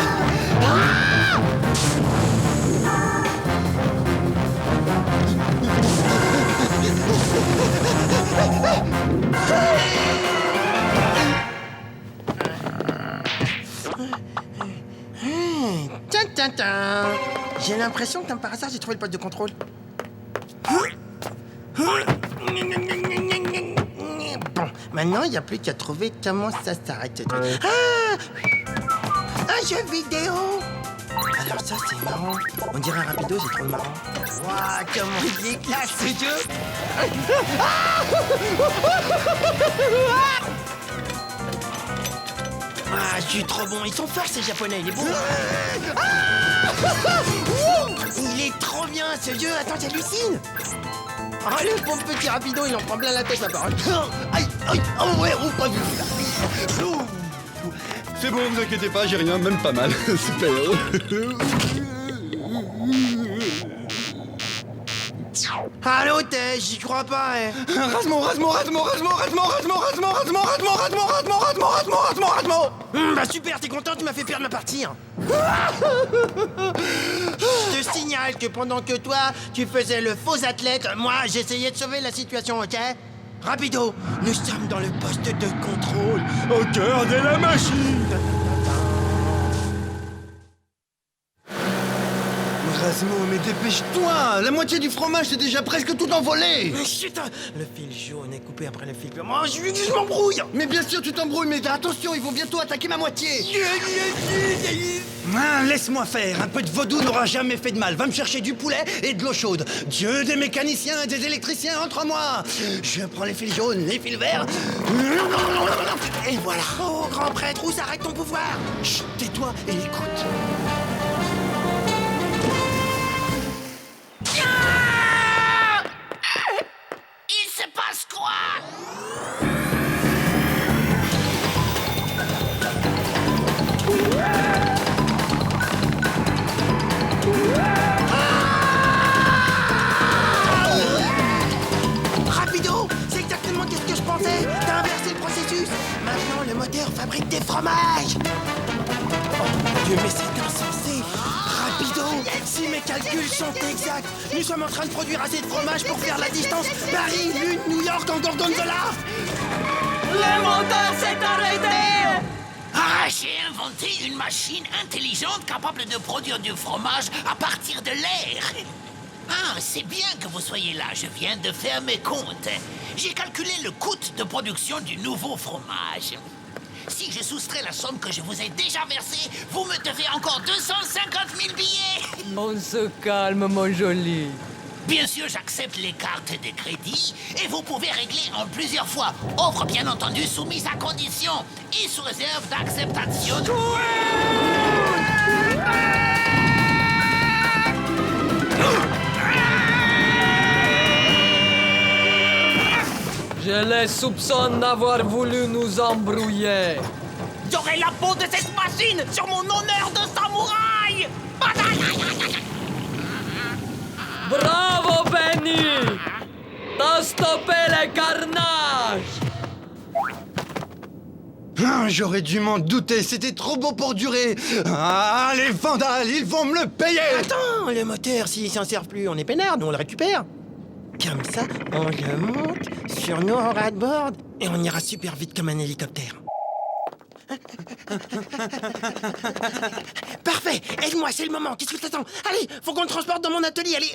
B: Tiens. J'ai l'impression que comme par hasard, j'ai trouvé le poste de contrôle. Bon, maintenant, il n'y a plus qu'à trouver comment ça s'arrête ce truc. Ah, un jeu vidéo. Alors ça, c'est marrant. On dirait un rapido, c'est trop marrant. Waouh, comment il est classe, ce jeu. Ah, je suis trop bon. Ils sont forts, ces Japonais. Il est beau. Il est trop bien, ce jeu. Attends, j'hallucine. Oh, le pauvre petit rapido, il en prend plein la tête, la parole.
A: Aïe, oh ouais, oh, pas vu.
E: C'est bon, vous inquiétez pas, j'ai rien, même pas mal. Super.
B: Allô, Tej, j'y crois pas, hein.
E: Rasmo.
B: Bah super, t'es content, tu m'as fait perdre ma partie. Hein. Je te signale que pendant que toi, tu faisais le faux athlète, moi, j'essayais de sauver la situation, ok? Rapido, nous sommes dans le poste de contrôle, au cœur de la machine.
A: Rasmo, mais dépêche-toi. La moitié du fromage, c'est déjà presque tout envolé.
B: Chut, le fil jaune est coupé après le fil blanc. Oh, je m'embrouille.
A: Mais bien sûr, tu t'embrouilles, mais attention, ils vont bientôt attaquer ma moitié. Laisse-moi faire. Un peu de vaudou n'aura jamais fait de mal. Va me chercher du poulet et de l'eau chaude. Dieu des mécaniciens et des électriciens entre moi. Je prends les fils jaunes, les fils verts. Et voilà.
B: Oh, grand prêtre, où s'arrête ton pouvoir?
A: Chut, tais-toi et écoute.
J: Il se passe quoi?
B: Rapido, c'est exactement ce que je pensais. T'as inversé le processus. Maintenant, le moteur fabrique des fromages. Oh mon Dieu, mais c'est insensé. Rapido, si mes calculs sont exacts, nous sommes en train de produire assez de fromage pour faire la distance Paris, Lune, New York en gorgonzola.
I: Le moteur s'est arrêté!
B: Arrête!
C: J'ai inventé une machine intelligente capable de produire du fromage à partir de l'air. Ah, c'est bien que vous soyez là. Je viens de faire mes comptes. J'ai calculé le coût de production du nouveau fromage. Si je soustrais la somme que je vous ai déjà versée, vous me devez encore 250 000 billets.
I: On se calme, mon joli.
C: Bien sûr, j'accepte les cartes de crédit et vous pouvez régler en plusieurs fois. Offre bien entendu soumise à condition et sous réserve d'acceptation.
I: Je les soupçonne d'avoir voulu nous embrouiller.
F: J'aurai la peau de cette machine sur mon honneur de samouraï.
I: Bravo, Benny! T'as stoppé les carnages!
A: Ah, j'aurais dû m'en douter, c'était trop beau pour durer. Ah, les vandales, ils vont me le payer.
B: Attends, le moteur, s'il s'en sert plus, on est peinard, nous on le récupère. Comme ça, on le monte sur nos ras-de-board et on ira super vite comme un hélicoptère. Parfait, aide-moi, c'est le moment. Qu'est-ce que t'attends? Allez, faut qu'on le transporte dans mon atelier, allez.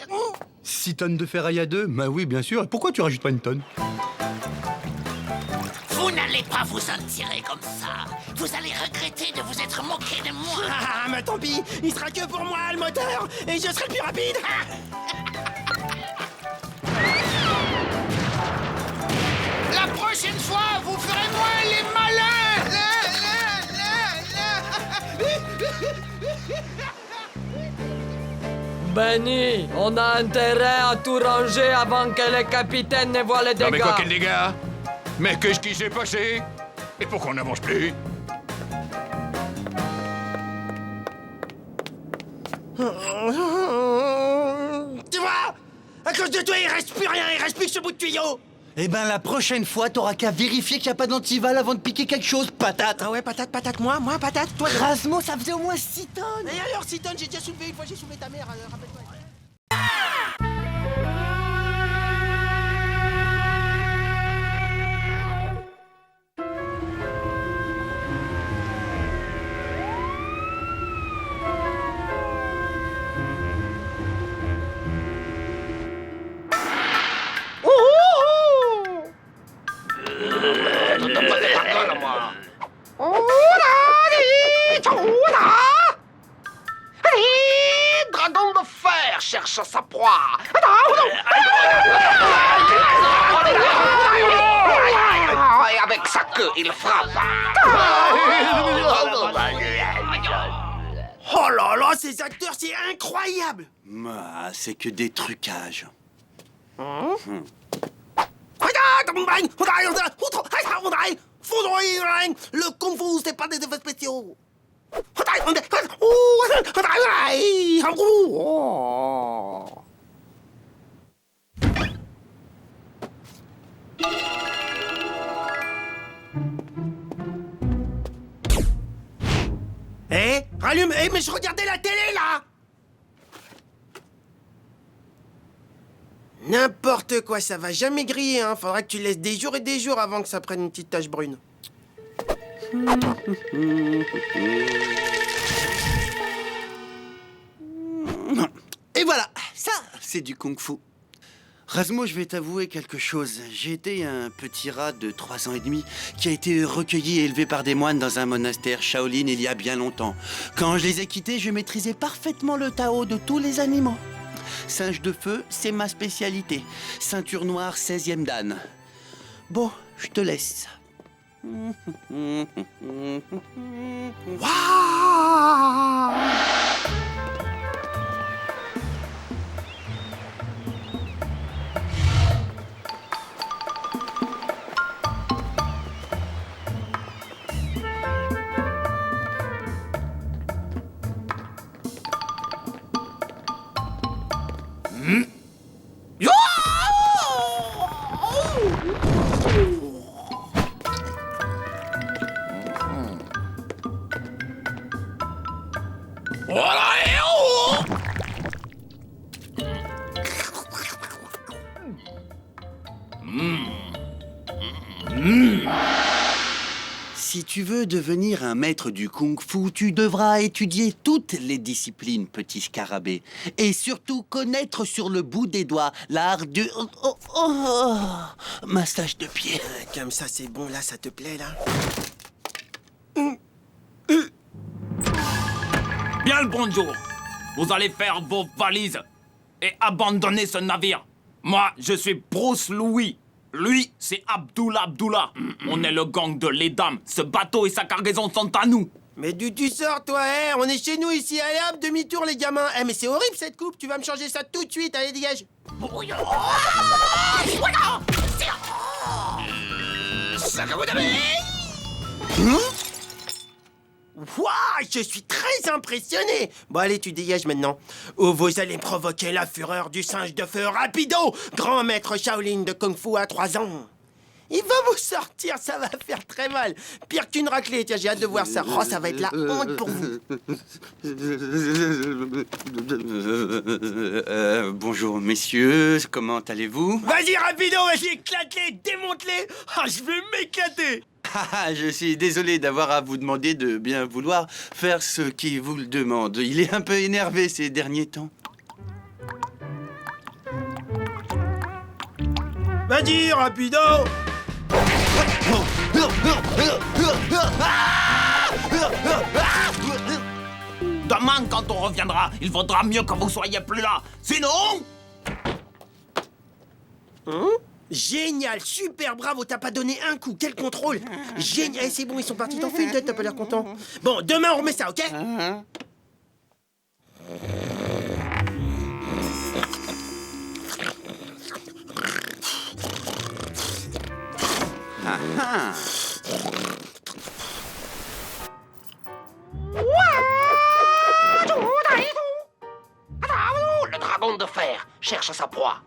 A: 6 tonnes de ferraille à 2? Bah oui, bien sûr. Et pourquoi tu rajoutes pas une tonne?
C: Vous n'allez pas vous en tirer comme ça. Vous allez regretter de vous être moqué de moi.
B: Ah, mais tant pis, il sera que pour moi, le moteur, et je serai le plus rapide.
C: La prochaine fois, vous ferez moins les malins.
I: Benny, on a intérêt à tout ranger avant que le capitaine ne voit les dégâts.
D: Non mais quoi, quel dégâts? Mais qu'est-ce qui s'est passé? Et pourquoi on n'avance plus?
B: Tu vois? À cause de toi, il reste plus rien, il reste plus que ce bout de tuyau.
A: Eh ben, la prochaine fois, t'auras qu'à vérifier qu'il n'y a pas d'antival avant de piquer quelque chose, patate.
B: Ah ouais, patate, moi, patate, toi.
A: Rasmo, ça faisait au moins 6 tonnes.
B: Et alors, 6 tonnes, j'ai déjà soulevé une fois, j'ai soulevé ta mère, rappelle-toi.
F: Dragon de fer cherche sa proie. Et avec sa queue, il frappe.
B: Oh là là, ces acteurs, c'est incroyable.
E: Ah, c'est que des trucages.
B: Le Kung Fu, c'est pas des effets spéciaux. Eh, rallume. Eh, mais je regardais la télé, là. N'importe quoi, ça va jamais griller, hein. Faudra que tu laisses des jours et des jours avant que ça prenne une petite tache brune.
E: Et voilà, ça, c'est du kung-fu. Rasmo, je vais t'avouer quelque chose. J'ai été un petit rat de 3 ans et demi qui a été recueilli et élevé par des moines dans un monastère Shaolin il y a bien longtemps. Quand je les ai quittés, je maîtrisais parfaitement le Tao de tous les animaux. Singe de feu, c'est ma spécialité. Ceinture noire, 16e dan. Bon, je te laisse.
B: Waouh!
E: Si tu veux devenir un maître du kung-fu, tu devras étudier toutes les disciplines, petit scarabée. Et surtout connaître sur le bout des doigts l'art du... massage de pied.
B: Comme ça, c'est bon, là, ça te plaît, là?
F: Bien le bonjour. Vous allez faire vos valises et abandonner ce navire. Moi, je suis Bruce Louis. Lui, c'est Abdullah. On est le gang de les dames. Ce bateau et sa cargaison sont à nous.
B: Mais d'où tu sors, toi, hein? On est chez nous, ici. Allez, hop, demi-tour, les gamins. Eh, mais c'est horrible, cette coupe. Tu vas me changer ça tout de suite. Allez, dégage. Wouah, je suis très impressionné. Bon, allez, tu dégages maintenant. Ou vous allez provoquer la fureur du singe de feu Rapido, grand maître Shaolin de Kung Fu à 3 ans. Il va vous sortir, ça va faire très mal. Pire qu'une raclée, tiens, j'ai hâte de voir ça. Oh, ça va être la honte pour vous.
E: Bonjour, messieurs. Comment allez-vous?
B: Vas-y, Rapido, vas-y, éclate-les, démonte-les. Ah, je vais m'éclater.
E: Je suis désolé d'avoir à vous demander de bien vouloir faire ce qui vous le demande. Il est un peu énervé ces derniers temps.
B: Vas-y, Rapido.
F: Demain, quand on reviendra, il vaudra mieux que vous soyez plus là. Sinon...
B: Génial, super, bravo, t'as pas donné un coup, quel contrôle. Génial, c'est bon, ils sont partis, t'en fais une tête, t'as pas l'air content. Bon, demain on remet ça, ok?
J: Le dragon de fer cherche sa proie.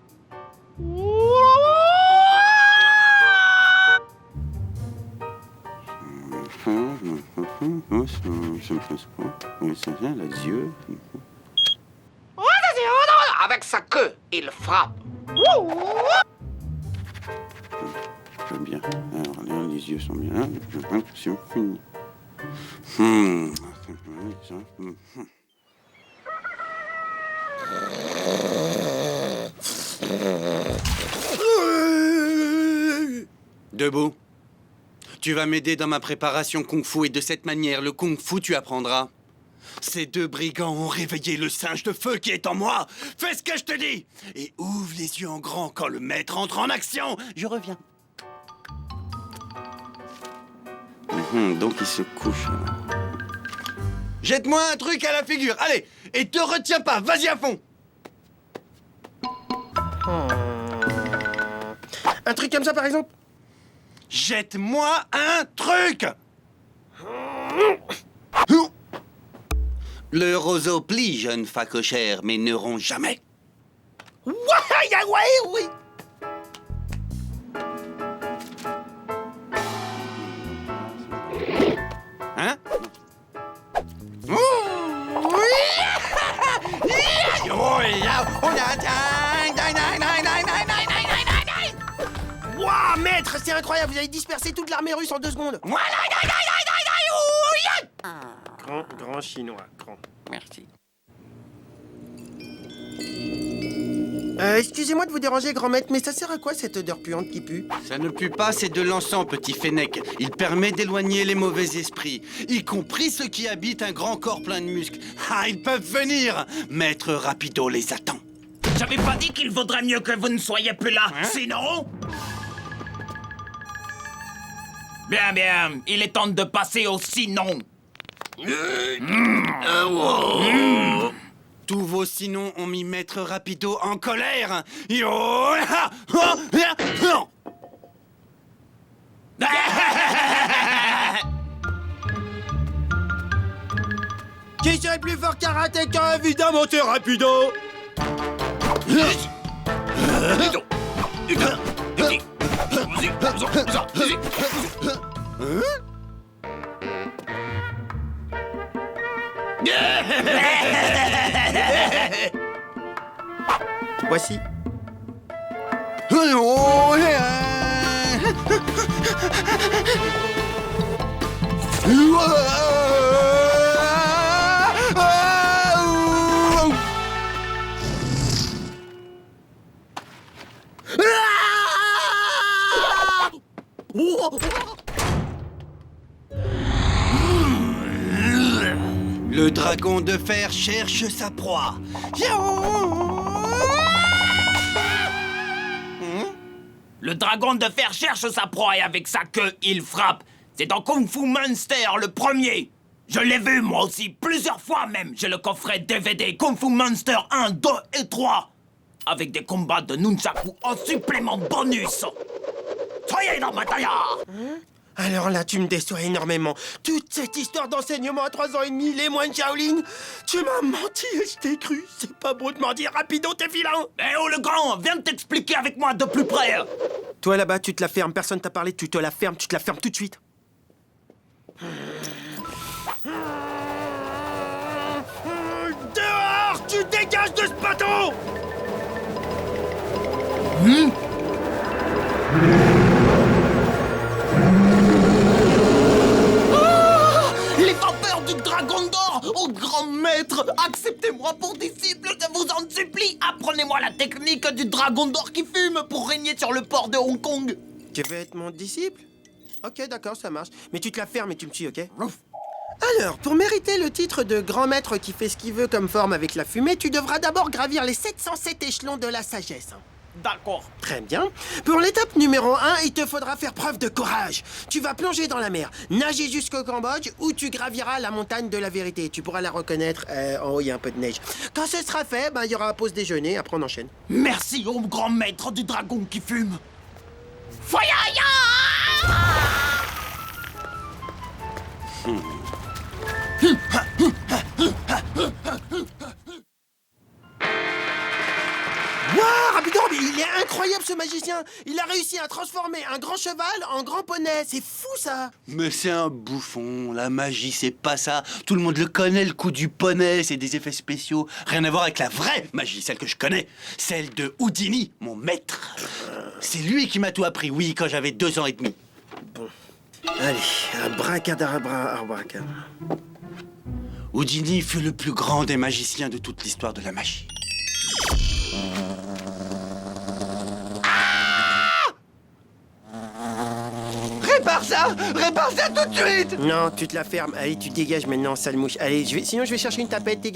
J: Avec sa queue, il frappe.
E: J'aime bien. Alors là, les yeux sont bien. Debout. Tu vas m'aider dans ma préparation kung-fu et de cette manière, le kung-fu tu apprendras. Ces deux brigands ont réveillé le singe de feu qui est en moi. Fais ce que je te dis et ouvre les yeux en grand quand le maître entre en action. Je reviens. Donc il se couche. Jette-moi un truc à la figure, allez, et te retiens pas, vas-y à fond.
B: Un truc comme ça, par exemple?
E: Jette-moi un truc. Le roseau plie, jeune facochère, mais ne rompt jamais.
B: Ouais, oui.
E: Hein?
B: Waouh, maître, c'est incroyable, vous avez dispersé toute l'armée russe en 2 secondes. Grand chinois, grand.
E: Merci.
B: Excusez-moi de vous déranger, grand maître, mais ça sert à quoi cette odeur puante qui pue?
E: Ça ne pue pas, c'est de l'encens, petit fennec. Il permet d'éloigner les mauvais esprits, y compris ceux qui habitent un grand corps plein de muscles. Ah, ils peuvent venir. Maître Rapido les attend.
F: J'avais pas dit qu'il vaudrait mieux que vous ne soyez plus là. Sinon... Bien, il est temps de passer au sinon.
E: Tous vos sinons ont mis Maître Rapido en colère.
B: Qui serait plus fort karatéka? Évidemment, t'es Rapido. Voici.
E: Le dragon de fer cherche sa proie.
F: Le dragon de fer cherche sa proie et avec sa queue, il frappe. C'est dans Kung Fu Monster, le premier. Je l'ai vu, moi aussi, plusieurs fois même. J'ai le coffret DVD Kung Fu Monster 1, 2 et 3. Avec des combats de nunchaku en supplément bonus. Soyez dans ma taille.
B: Alors là, tu me déçois énormément. Toute cette histoire d'enseignement à 3 ans et demi, les moines Shaolin, tu m'as menti et je t'ai cru. C'est pas beau de m'en dire, rapido, t'es vilain.
F: Eh oh, le grand, viens de t'expliquer avec moi de plus près.
B: Toi là-bas, tu te la fermes, personne t'a parlé, tu te la fermes tout de suite. Dehors, tu dégages de ce bateau.
F: Les vapeurs du dragon d'or, ô grand maître, acceptez-moi pour disciple, je vous en supplie. Apprenez-moi la technique du dragon d'or qui fume pour régner sur le port de Hong Kong.
B: Tu veux être mon disciple? Ok, d'accord, ça marche. Mais tu te la fermes et tu me suis, ok? Alors, pour mériter le titre de grand maître qui fait ce qu'il veut comme forme avec la fumée, tu devras d'abord gravir les 707 échelons de la sagesse.
F: D'accord.
B: Très bien. Pour l'étape numéro 1, il te faudra faire preuve de courage. Tu vas plonger dans la mer, nager jusqu'au Cambodge, où tu graviras la montagne de la vérité. Tu pourras la reconnaître. En haut, il y a un peu de neige. Quand ce sera fait, il y aura la pause déjeuner. Après, on enchaîne.
F: Merci, ô grand maître du dragon qui fume. Foyaya!
B: Waouh, rapido, mais il est incroyable ce magicien. Il a réussi à transformer un grand cheval en grand poney. C'est fou ça.
E: Mais c'est un bouffon, la magie c'est pas ça. Tout le monde le connaît, le coup du poney, c'est des effets spéciaux. Rien à voir avec la vraie magie, celle que je connais. Celle de Houdini, mon maître. C'est lui qui m'a tout appris, oui, quand j'avais 2 ans et demi.
B: Bon. Allez, abracadabra, abracadabra.
E: Houdini fut le plus grand des magiciens de toute l'histoire de la magie.
B: Répare ça tout de suite. Non, tu te la fermes. Allez, tu dégages maintenant, sale mouche. Allez, sinon je vais chercher une tapette, dégage.